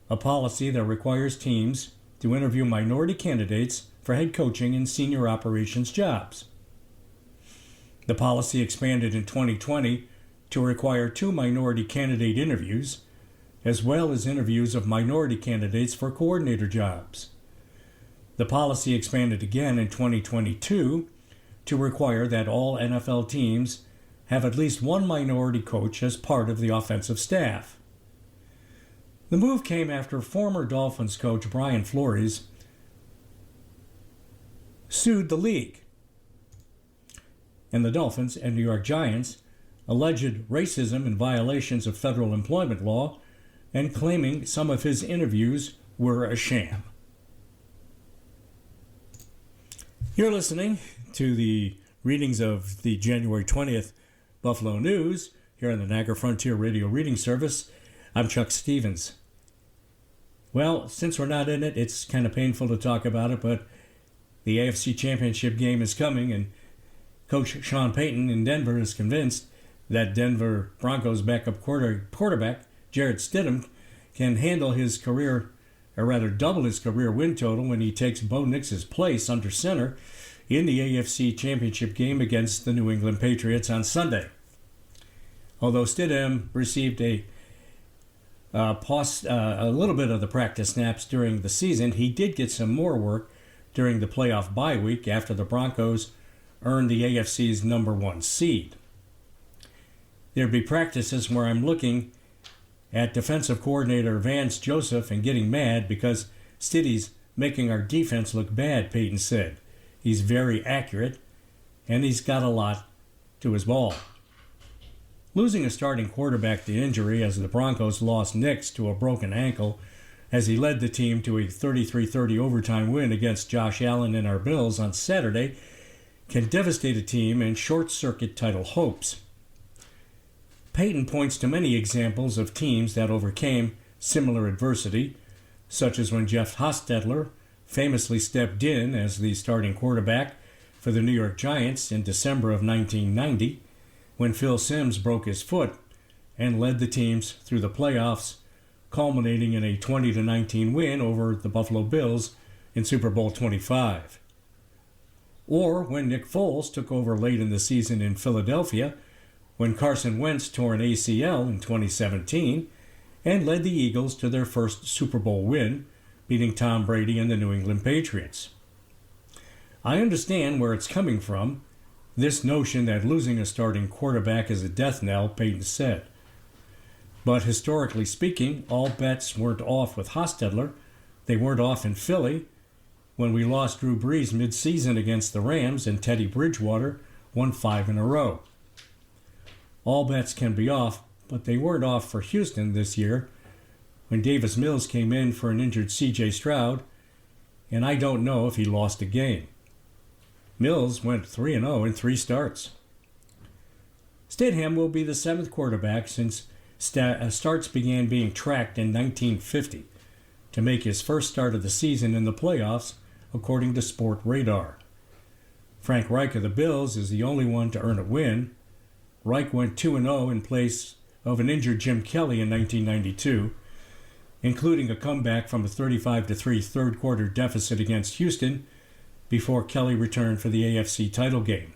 a policy that requires teams to interview minority candidates for head coaching and senior operations jobs. The policy expanded in 2020 to require 2 minority candidate interviews, as well as interviews of minority candidates for coordinator jobs. The policy expanded again in 2022 to require that all NFL teams have at least 1 minority coach as part of the offensive staff. The move came after former Dolphins coach Brian Flores sued the league and the Dolphins and New York Giants alleged racism and violations of federal employment law and claiming some of his interviews were a sham. You're listening to the readings of the January 20th Buffalo News here on the Niagara Frontier Radio Reading Service. I'm Chuck Stevens. Well, since we're not in it, it's kind of painful to talk about it, but the AFC Championship game is coming, and Coach Sean Payton in Denver is convinced that Denver Broncos backup quarterback Jarrett Stidham can handle his career, or rather double his career win total when he takes Bo Nix's place under center in the AFC Championship game against the New England Patriots on Sunday. Although Stidham received a little bit of the practice snaps during the season, he did get some more work during the playoff bye week after the Broncos earned the AFC's number 1 seed. There'd be practices where I'm looking at defensive coordinator Vance Joseph and getting mad because Stiddy's making our defense look bad, Payton said. He's very accurate, and he's got a lot to his ball. Losing a starting quarterback to injury as the Broncos lost Nix to a broken ankle as he led the team to a 33-30 overtime win against Josh Allen and our Bills on Saturday can devastate a team and short-circuit title hopes. Payton points to many examples of teams that overcame similar adversity, such as when Jeff Hostetler famously stepped in as the starting quarterback for the New York Giants in December of 1990, when Phil Simms broke his foot and led the teams through the playoffs, culminating in a 20-19 win over the Buffalo Bills in Super Bowl 25. Or when Nick Foles took over late in the season in Philadelphia, when Carson Wentz tore an ACL in 2017 and led the Eagles to their first Super Bowl win, beating Tom Brady and the New England Patriots. I understand where it's coming from, this notion that losing a starting quarterback is a death knell, Payton said. But historically speaking, all bets weren't off with Hostetler. They weren't off in Philly when we lost Drew Brees mid-season against the Rams and Teddy Bridgewater won 5 in a row. All bets can be off, but they weren't off for Houston this year when Davis Mills came in for an injured C.J. Stroud, and I don't know if he lost a game. Mills went 3-0 in 3 starts. Stidham will be the 7th quarterback since starts began being tracked in 1950 to make his first start of the season in the playoffs, according to Sport Radar. Frank Reich of the Bills is the only one to earn a win. Reich went 2-0 in place of an injured Jim Kelly in 1992, including a comeback from a 35-3 third-quarter deficit against Houston before Kelly returned for the AFC title game.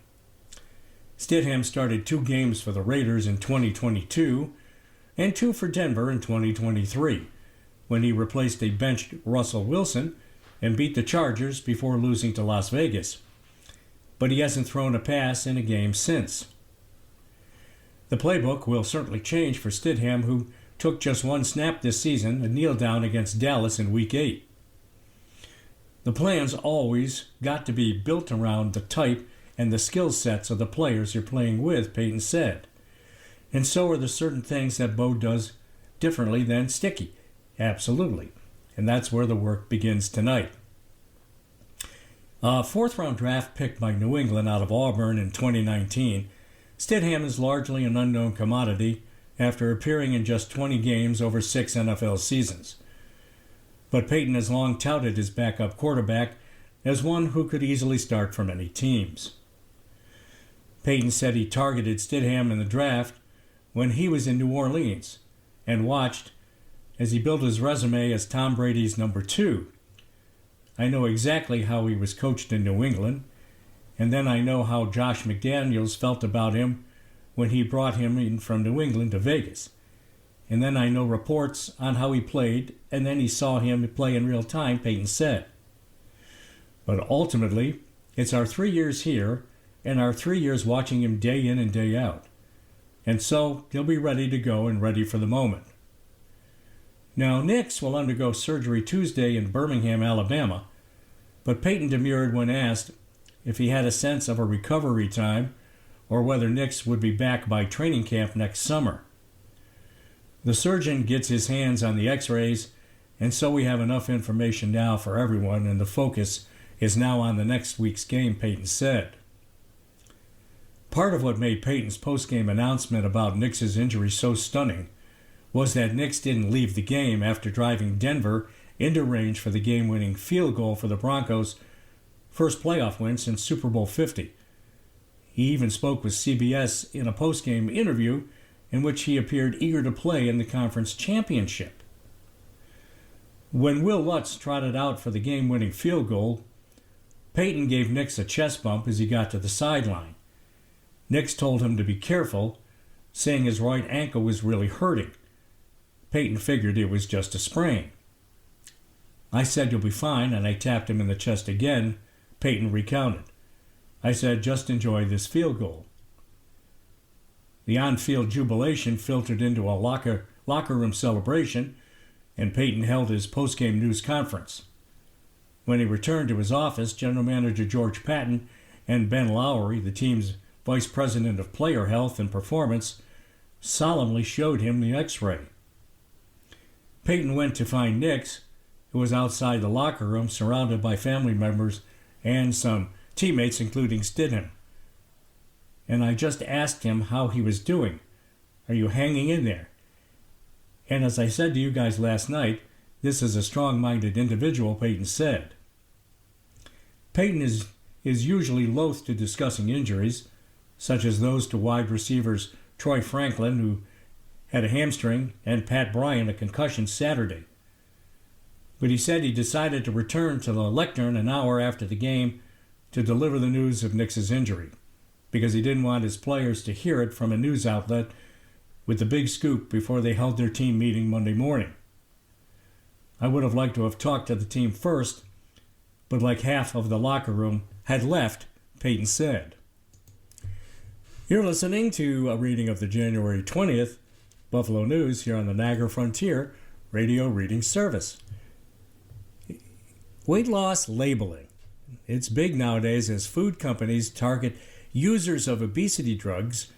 Stidham started 2 games for the Raiders in 2022 and 2 for Denver in 2023, when he replaced a benched Russell Wilson and beat the Chargers before losing to Las Vegas. But he hasn't thrown a pass in a game since. The playbook will certainly change for Stidham, who took just 1 snap this season, a kneel down against Dallas in Week 8. The plan's always got to be built around the type and the skill sets of the players you're playing with, Payton said. And so are the certain things that Bo does differently than Sticky. Absolutely. And that's where the work begins tonight. A 4th-round draft pick by New England out of Auburn in 2019, Stidham is largely an unknown commodity after appearing in just 20 games over 6 NFL seasons. But Payton has long touted his backup quarterback as one who could easily start for many teams. Payton said he targeted Stidham in the draft when he was in New Orleans and watched as he built his resume as Tom Brady's number 2. I know exactly how he was coached in New England, and then I know how Josh McDaniels felt about him when he brought him in from New England to Vegas. And then I know reports on how he played, and then he saw him play in real time, Peyton said. But ultimately, it's our 3 years here and our 3 years watching him day in and day out. And so he'll be ready to go and ready for the moment. Now, Nix will undergo surgery Tuesday in Birmingham, Alabama, but Peyton demurred when asked if he had a sense of a recovery time or whether Nix would be back by training camp next summer. The surgeon gets his hands on the x-rays, and so we have enough information now for everyone, and the focus is now on the next week's game, Peyton said. Part of what made Peyton's post-game announcement about Nix's injury so stunning was that Nix didn't leave the game after driving Denver into range for the game-winning field goal for the Broncos' first playoff win since Super Bowl 50. He even spoke with CBS in a post-game interview in which he appeared eager to play in the conference championship. When Will Lutz trotted out for the game-winning field goal, Peyton gave Nix a chest bump as he got to the sideline. Nix told him to be careful, saying his right ankle was really hurting. Peyton figured it was just a sprain. I said, "You'll be fine," and I tapped him in the chest again, Peyton recounted. I said, "Just enjoy this field goal." The on-field jubilation filtered into a locker room celebration, and Peyton held his post-game news conference. When he returned to his office, General Manager George Patton and Ben Lowry, the team's Vice President of Player Health and Performance, solemnly showed him the x-ray. Peyton went to find Nix, who was outside the locker room surrounded by family members and some teammates, including Stidham. And I just asked him how he was doing. "Are you hanging in there?" And as I said to you guys last night, this is a strong-minded individual, Peyton said. Peyton is usually loath to discussing injuries, such as those to wide receivers Troy Franklin, who had a hamstring, and Pat Bryant, a concussion Saturday. But he said he decided to return to the lectern an hour after the game to deliver the news of Nix's injury, because he didn't want his players to hear it from a news outlet with the big scoop before they held their team meeting Monday morning. I would have liked to have talked to the team first, but like half of the locker room had left, Peyton said. You're listening to a reading of the January 20th Buffalo News here on the Niagara Frontier Radio Reading Service. Weight loss labeling. It's big nowadays as food companies target users of obesity drugs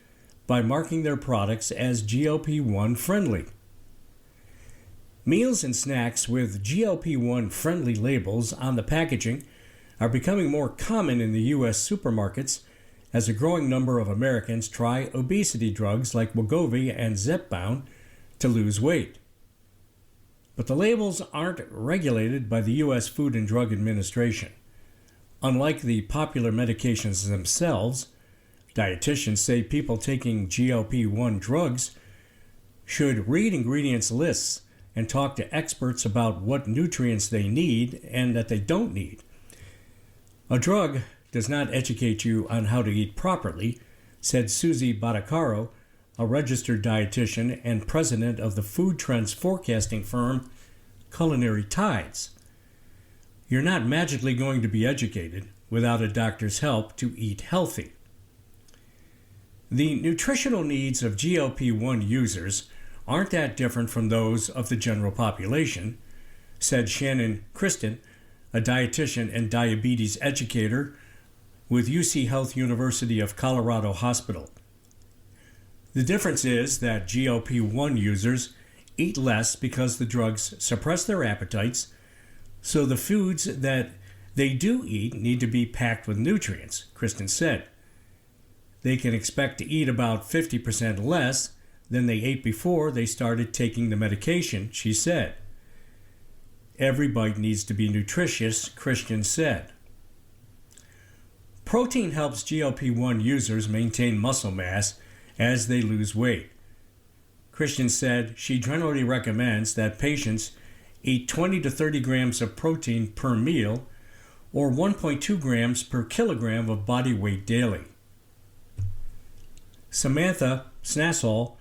by marking their products as GLP-1 friendly. Meals and snacks with GLP-1 friendly labels on the packaging are becoming more common in the U.S. supermarkets as a growing number of Americans try obesity drugs like Wegovy and Zepbound to lose weight. But the labels aren't regulated by the U.S. Food and Drug Administration. Unlike the popular medications themselves, dietitians say people taking GLP-1 drugs should read ingredients lists and talk to experts about what nutrients they need and that they don't need. A drug does not educate you on how to eat properly, said Susie Batacaro, a registered dietitian and president of the food trends forecasting firm Culinary Tides. You're not magically going to be educated without a doctor's help to eat healthy. The nutritional needs of GLP-1 users aren't that different from those of the general population, said Shannon Kristen, a dietitian and diabetes educator with UC Health University of Colorado Hospital. The difference is that GLP-1 users eat less because the drugs suppress their appetites, so the foods that they do eat need to be packed with nutrients, Kristen said. They can expect to eat about 50% less than they ate before they started taking the medication, she said. Every bite needs to be nutritious, Kristen said. Protein helps GLP-1 users maintain muscle mass as they lose weight. Christian said she generally recommends that patients eat 20 to 30 grams of protein per meal or 1.2 grams per kilogram of body weight daily. Samantha Snassall,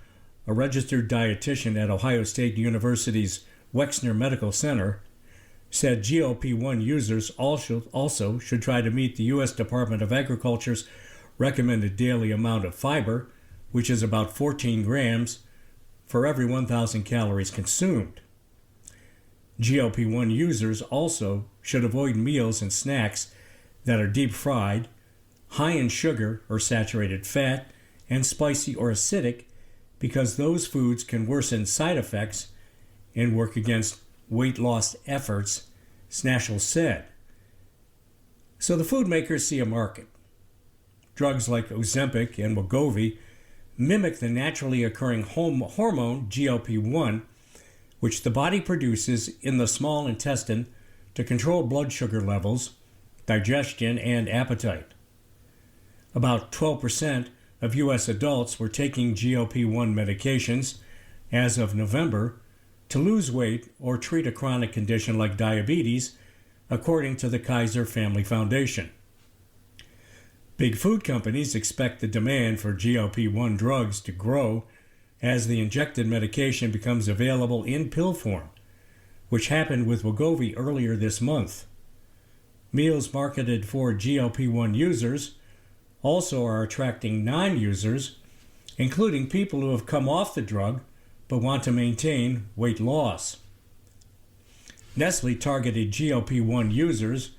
a registered dietitian at Ohio State University's Wexner Medical Center, said GLP-1 users also should try to meet the U.S. Department of Agriculture's recommended daily amount of fiber, which is about 14 grams for every 1,000 calories consumed. GLP-1 users also should avoid meals and snacks that are deep fried, high in sugar or saturated fat, and spicy or acidic, because those foods can worsen side effects and work against weight loss efforts, Snassall said. So the food makers see a market. Drugs like Ozempic and Wegovy mimic the naturally occurring hormone GLP-1, which the body produces in the small intestine to control blood sugar levels, digestion, and appetite. About 12% of U.S. adults were taking GLP-1 medications as of November to lose weight or treat a chronic condition like diabetes, according to the Kaiser Family Foundation. Big food companies expect the demand for GLP-1 drugs to grow as the injected medication becomes available in pill form, which happened with Wegovy earlier this month. Meals marketed for GLP-1 users also are attracting non-users, including people who have come off the drug but want to maintain weight loss. Nestle targeted GLP-1 users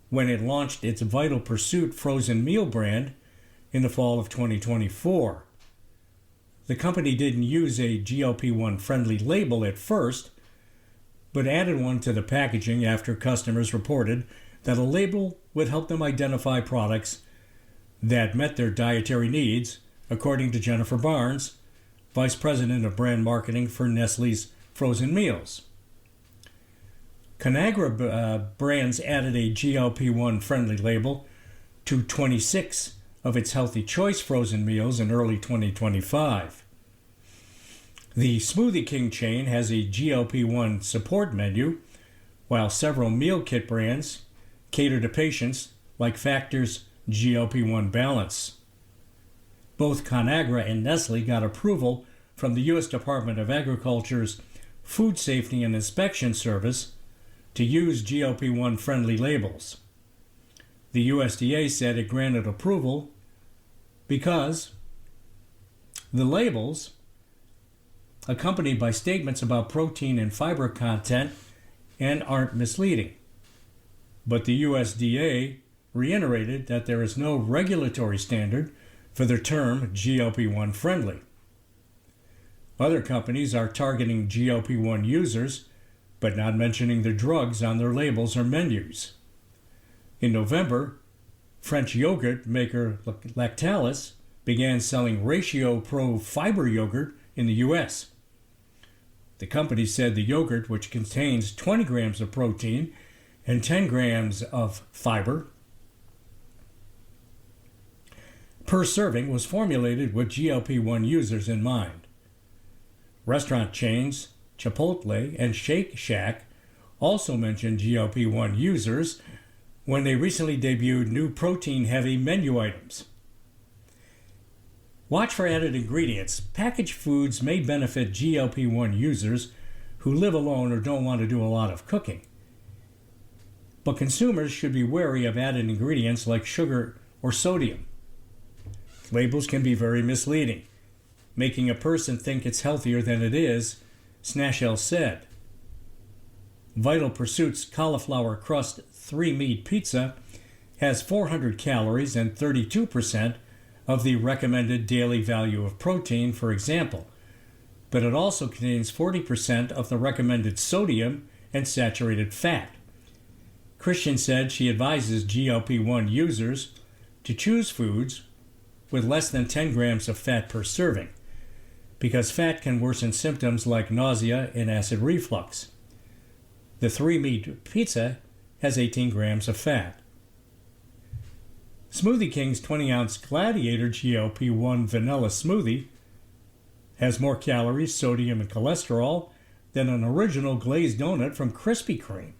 when it launched its Vital Pursuit frozen meal brand in the fall of 2024. The company didn't use a GLP-1 friendly label at first, but added one to the packaging after customers reported that a label would help them identify products that met their dietary needs, according to Jennifer Barnes, Vice President of Brand Marketing for Nestle's frozen meals. Conagra Brands added a GLP-1 friendly label to 26 of its Healthy Choice frozen meals in early 2025. The Smoothie King chain has a GLP-1 support menu, while several meal kit brands cater to patients like Factor's GLP-1 Balance. Both Conagra and Nestle got approval from the U.S. Department of Agriculture's Food Safety and Inspection Service to use GLP-1 friendly labels. The USDA said it granted approval because the labels, accompanied by statements about protein and fiber content, and aren't misleading. But the USDA reiterated that there is no regulatory standard for the term GLP-1 friendly. Other companies are targeting GLP-1 users, but not mentioning the drugs on their labels or menus. In November, French yogurt maker Lactalis began selling Ratio Pro fiber yogurt in the U.S. The company said the yogurt, which contains 20 grams of protein and 10 grams of fiber per serving, was formulated with GLP-1 users in mind. Restaurant chains Chipotle and Shake Shack also mentioned GLP-1 users when they recently debuted new protein-heavy menu items. Watch for added ingredients. Packaged foods may benefit GLP-1 users who live alone or don't want to do a lot of cooking. But consumers should be wary of added ingredients like sugar or sodium. Labels can be very misleading, making a person think it's healthier than it is, Snassall said. Vital Pursuit's cauliflower crust 3-meat pizza has 400 calories and 32% of the recommended daily value of protein, for example, but it also contains 40% of the recommended sodium and saturated fat. Christian said she advises GLP-1 users to choose foods with less than 10 grams of fat per serving, because fat can worsen symptoms like nausea and acid reflux. The 3-meat pizza has 18 grams of fat. Smoothie King's 20-ounce Gladiator GLP-1 vanilla smoothie has more calories, sodium, and cholesterol than an original glazed donut from Krispy Kreme.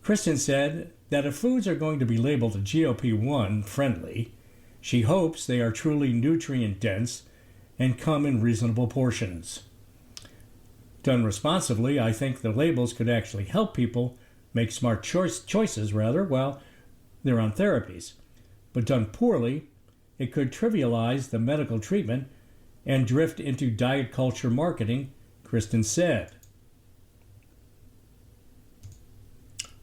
Kristen said that if foods are going to be labeled GLP-1 friendly, she hopes they are truly nutrient dense and come in reasonable portions. Done responsibly, I think the labels could actually help people make smart choices while they're on therapies. But done poorly, it could trivialize the medical treatment and drift into diet culture marketing, Kristen said.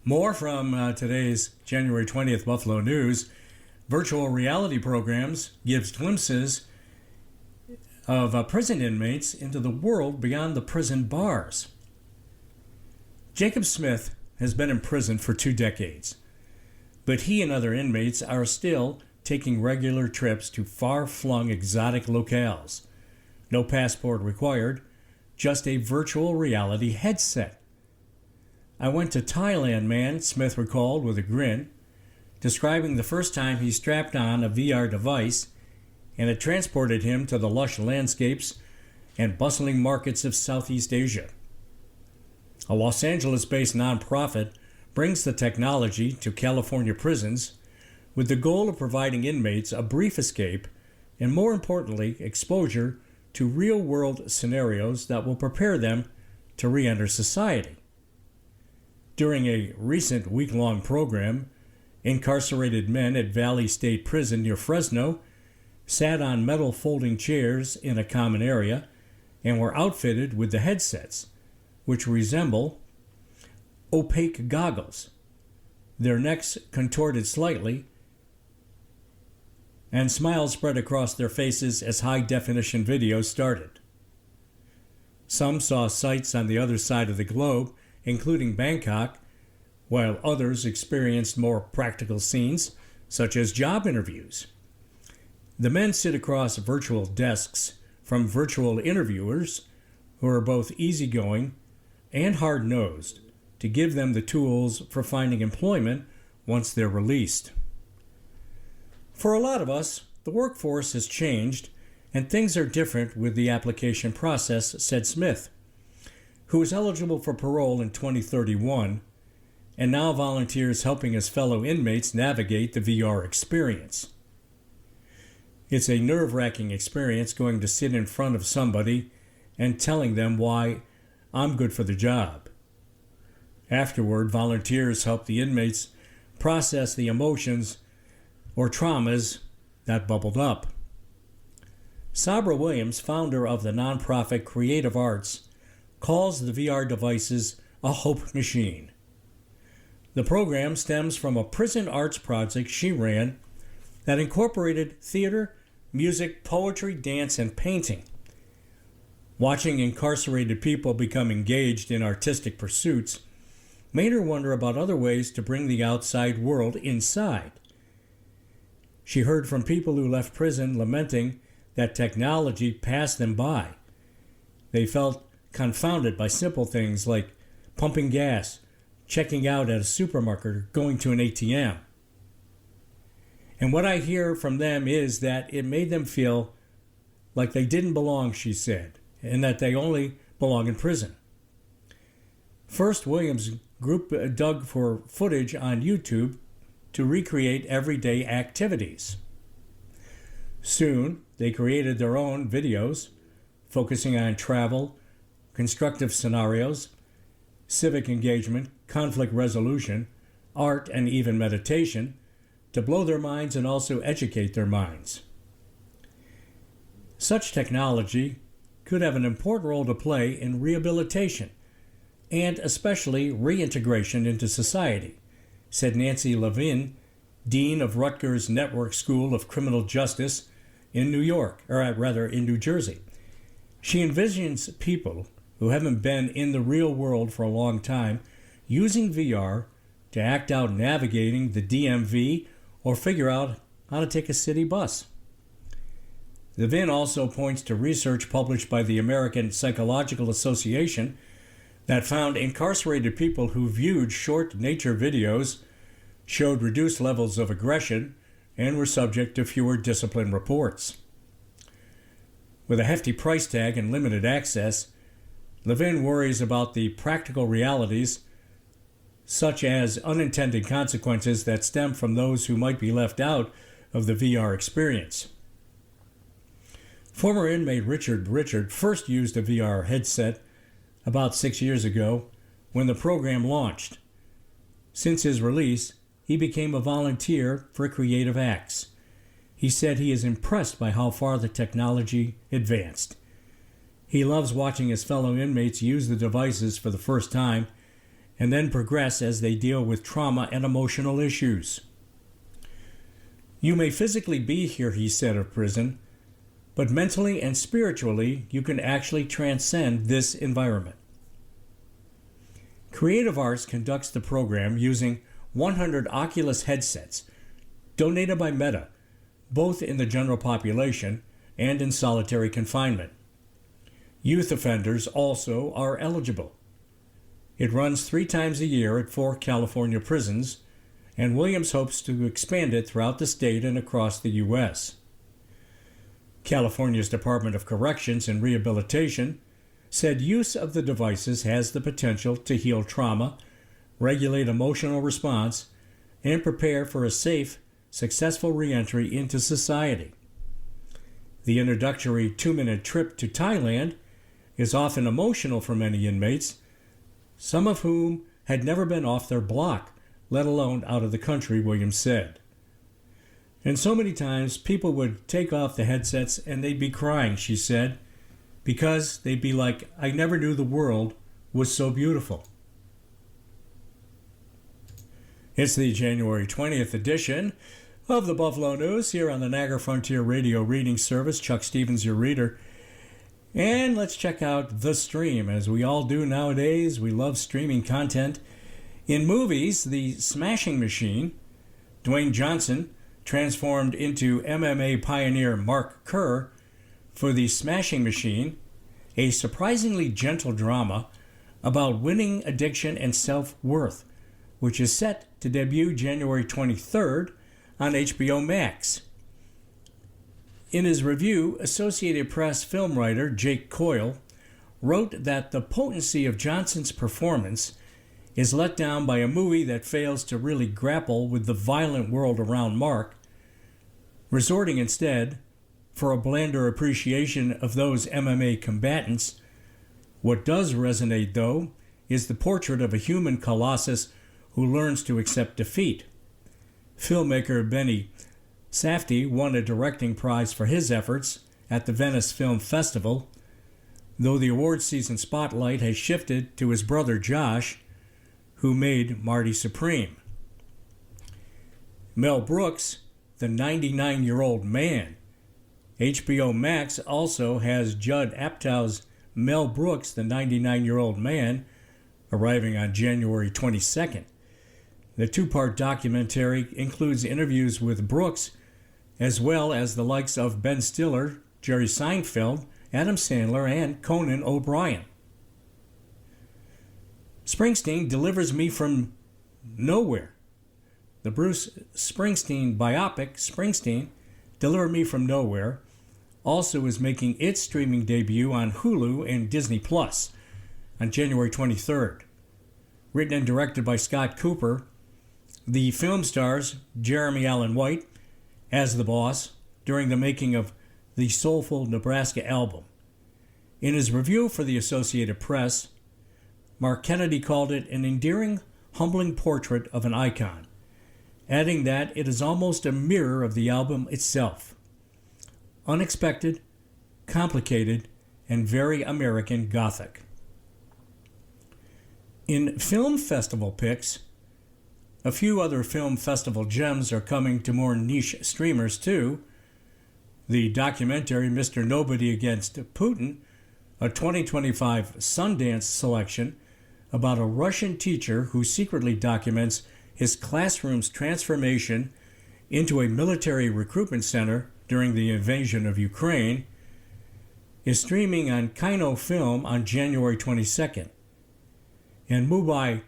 More from today's January 20th Buffalo News. Virtual reality programs gives glimpses of prison inmates into the world beyond the prison bars. Jacob Smith has been in prison for 2 decades, but he and other inmates are still taking regular trips to far-flung exotic locales. No passport required, just a virtual reality headset. I went to Thailand, man, Smith recalled with a grin, describing the first time he strapped on a VR device and it transported him to the lush landscapes and bustling markets of Southeast Asia. A Los Angeles-based nonprofit brings the technology to California prisons with the goal of providing inmates a brief escape and, more importantly, exposure to real-world scenarios that will prepare them to re-enter society. During a recent week-long program, incarcerated men at Valley State Prison near Fresno sat on metal folding chairs in a common area and were outfitted with the headsets, which resemble opaque goggles. Their necks contorted slightly, and smiles spread across their faces as high-definition video started. Some saw sights on the other side of the globe, including Bangkok, while others experienced more practical scenes, such as job interviews. The men sit across virtual desks from virtual interviewers who are both easygoing and hard-nosed to give them the tools for finding employment once they're released. For a lot of us, the workforce has changed and things are different with the application process, said Smith, who was eligible for parole in 2031 and now volunteers helping his fellow inmates navigate the VR experience. It's a nerve-wracking experience going to sit in front of somebody and telling them why I'm good for the job. Afterward, volunteers help the inmates process the emotions or traumas that bubbled up. Sabra Williams, founder of the nonprofit Creative Arts, calls the VR devices a hope machine. The program stems from a prison arts project she ran that incorporated theater, music, poetry, dance, and painting. Watching incarcerated people become engaged in artistic pursuits made her wonder about other ways to bring the outside world inside. She heard from people who left prison lamenting that technology passed them by. They felt confounded by simple things like pumping gas, checking out at a supermarket, or going to an ATM. And what I hear from them is that it made them feel like they didn't belong, she said, and that they only belong in prison. First, Williams' group dug for footage on YouTube to recreate everyday activities. Soon, they created their own videos focusing on travel, constructive scenarios, civic engagement, conflict resolution, art, and even meditation to blow their minds and also educate their minds. Such technology could have an important role to play in rehabilitation and especially reintegration into society, said Nancy Levin, Dean of Rutgers Network School of Criminal Justice in New Jersey. She envisions people who haven't been in the real world for a long time using VR to act out navigating the DMV or figure out how to take a city bus. Levin also points to research published by the American Psychological Association that found incarcerated people who viewed short nature videos showed reduced levels of aggression and were subject to fewer discipline reports. With a hefty price tag and limited access, Levin worries about the practical realities, such as unintended consequences that stem from those who might be left out of the VR experience. Former inmate Richard first used a VR headset about 6 years ago when the program launched. Since his release, he became a volunteer for Creative Acts. He said he is impressed by how far the technology advanced. He loves watching his fellow inmates use the devices for the first time and then progress as they deal with trauma and emotional issues. You may physically be here, he said of prison, but mentally and spiritually you can actually transcend this environment. Creative Arts conducts the program using 100 Oculus headsets donated by Meta, both in the general population and in solitary confinement. Youth offenders also are eligible. It runs 3 times a year at 4 California prisons, and Williams hopes to expand it throughout the state and across the U.S. California's Department of Corrections and Rehabilitation said use of the devices has the potential to heal trauma, regulate emotional response, and prepare for a safe, successful reentry into society. The introductory 2-minute trip to Thailand is often emotional for many inmates, some of whom had never been off their block, let alone out of the country, Williams said. And so many times people would take off the headsets and they'd be crying, she said, because they'd be like, I never knew the world was so beautiful. It's the January 20th edition of the Buffalo News here on the Niagara Frontier Radio Reading Service. Chuck Stevens, your reader. And let's check out the stream. As we all do nowadays, we love streaming content. In movies, The Smashing Machine, Dwayne Johnson transformed into MMA pioneer Mark Kerr for The Smashing Machine, a surprisingly gentle drama about winning, addiction, and self-worth, which is set to debut January 23rd on HBO Max. In his review, Associated Press film writer Jake Coyle wrote that the potency of Johnson's performance is let down by a movie that fails to really grapple with the violent world around Mark, resorting instead for a blander appreciation of those MMA combatants. What does resonate, though, is the portrait of a human colossus who learns to accept defeat. Filmmaker Benny Safdie won a directing prize for his efforts at the Venice Film Festival, though the award season spotlight has shifted to his brother Josh, who made Marty Supreme. Mel Brooks, the 99-year-old man. HBO Max also has Judd Apatow's Mel Brooks, the 99-year-old man, arriving on January 22nd. The 2-part documentary includes interviews with Brooks, as well as the likes of Ben Stiller, Jerry Seinfeld, Adam Sandler, and Conan O'Brien. Springsteen delivers me from nowhere. The Bruce Springsteen biopic, Springsteen, Deliver Me From Nowhere, also is making its streaming debut on Hulu and Disney Plus on January 23rd. Written and directed by Scott Cooper, the film stars Jeremy Allen White as the boss during the making of the Soulful Nebraska album. In his review for the Associated Press, Mark Kennedy called it an endearing, humbling portrait of an icon, adding that it is almost a mirror of the album itself. Unexpected, complicated, and very American Gothic. In film festival picks, a few other film festival gems are coming to more niche streamers too. The documentary Mr. Nobody Against Putin, a 2025 Sundance selection about a Russian teacher who secretly documents his classroom's transformation into a military recruitment center during the invasion of Ukraine, is streaming on Kino Film on January 22nd. And Mubai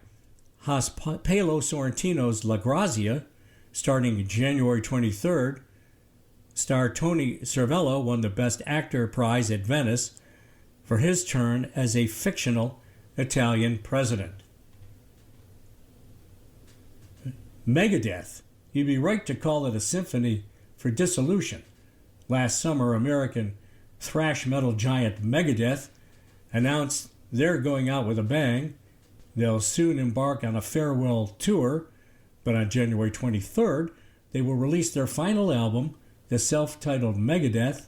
Hospelo Sorrentino's La Grazia, starting January 23rd, Star Tony Cervello won the Best Actor prize at Venice for his turn as a fictional Italian president. Megadeth. You'd be right to call it a symphony for dissolution. Last summer, American thrash metal giant Megadeth announced they're going out with a bang. They'll soon embark on a farewell tour, but on January 23rd, they will release their final album, the self-titled Megadeth.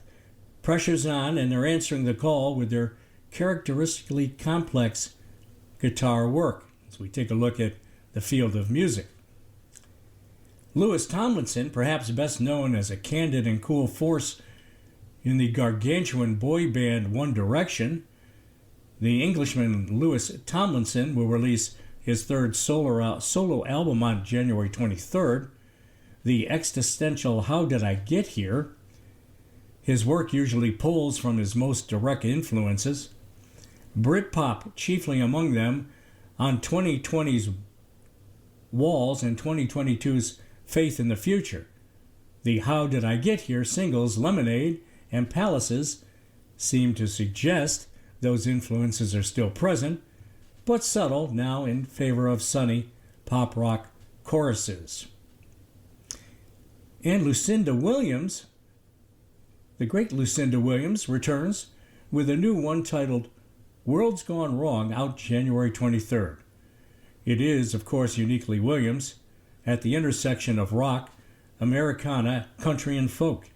Pressure's on, and they're answering the call with their characteristically complex guitar work as we take a look at the field of music. Louis Tomlinson, perhaps best known as a candid and cool force in the gargantuan boy band One Direction, the Englishman Louis Tomlinson will release his third solo album on January 23rd, the existential How Did I Get Here? His work usually pulls from his most direct influences, Britpop chiefly among them, on 2020's Walls and 2022's Faith in the Future. The How Did I Get Here singles Lemonade and Palaces seem to suggest those influences are still present, but subtle now in favor of sunny pop rock choruses. And Lucinda Williams, the great Lucinda Williams, returns with a new one titled World's Gone Wrong, out January 23rd. It is, of course, uniquely Williams, at the intersection of rock, Americana, country, and folk,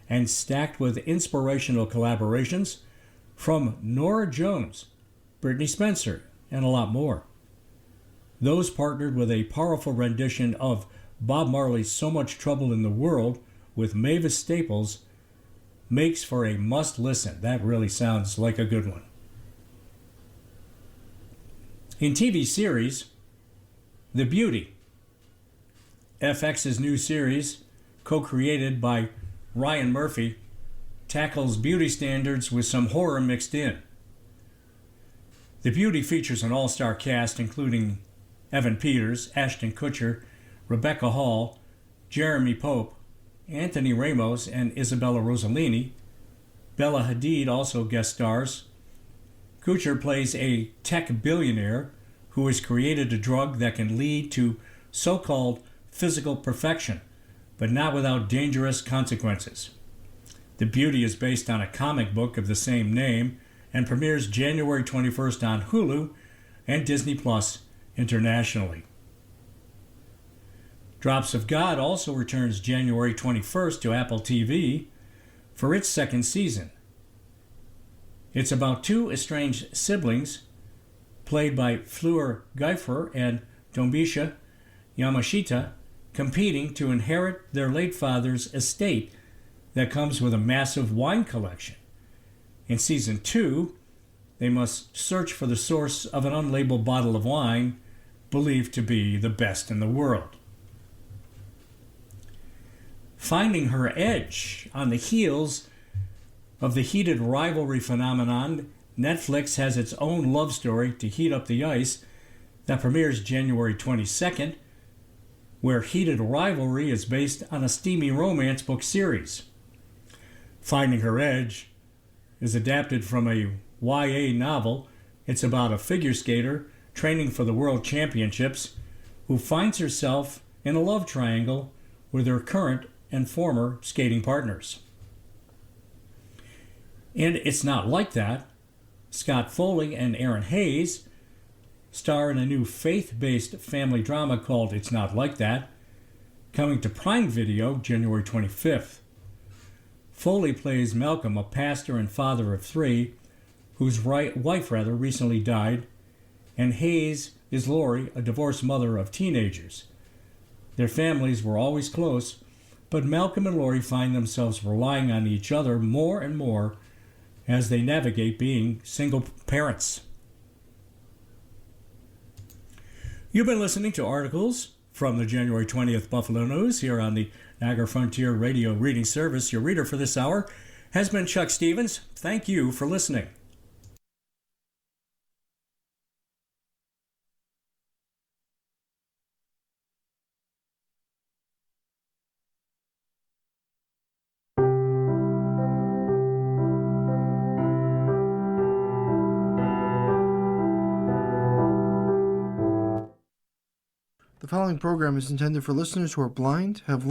and stacked with inspirational collaborations from Norah Jones, Brittany Spencer, and a lot more. Those partnered with a powerful rendition of Bob Marley's So Much Trouble in the World with Mavis Staples makes for a must-listen. That really sounds like a good one. In TV series, The Beauty, FX's new series, co-created by Ryan Murphy, tackles beauty standards with some horror mixed in. The Beauty features an all-star cast including Evan Peters, Ashton Kutcher, Rebecca Hall, Jeremy Pope, Anthony Ramos, and Isabella Rossellini. Bella Hadid also guest stars. Kutcher plays a tech billionaire who has created a drug that can lead to so-called physical perfection, but not without dangerous consequences. The Beauty is based on a comic book of the same name and premieres January 21st on Hulu and Disney Plus internationally. Drops of God also returns January 21st to Apple TV for its second season. It's about two estranged siblings, played by Fleur Geifer and Dombisha Yamashita, competing to inherit their late father's estate that comes with a massive wine collection. In season 2, they must search for the source of an unlabeled bottle of wine believed to be the best in the world. Finding her edge on the heels of the heated rivalry phenomenon, Netflix has its own love story to heat up the ice that premieres January 22nd, where heated rivalry is based on a steamy romance book series. Finding Her Edge is adapted from a YA novel. It's about a figure skater training for the World Championships who finds herself in a love triangle with her current and former skating partners. And It's Not Like That. Scott Foley and Aaron Hayes star in a new faith-based family drama called It's Not Like That, coming to Prime Video January 25th. Foley plays Malcolm, a pastor and father of three, whose wife recently died, and Hayes is Lori, a divorced mother of teenagers. Their families were always close, but Malcolm and Lori find themselves relying on each other more and more as they navigate being single parents. You've been listening to articles from the January 20th Buffalo News here on the Niagara Frontier Radio Reading Service. Your reader for this hour has been Chuck Stevens. Thank you for listening.
following program is intended for listeners who are blind, have low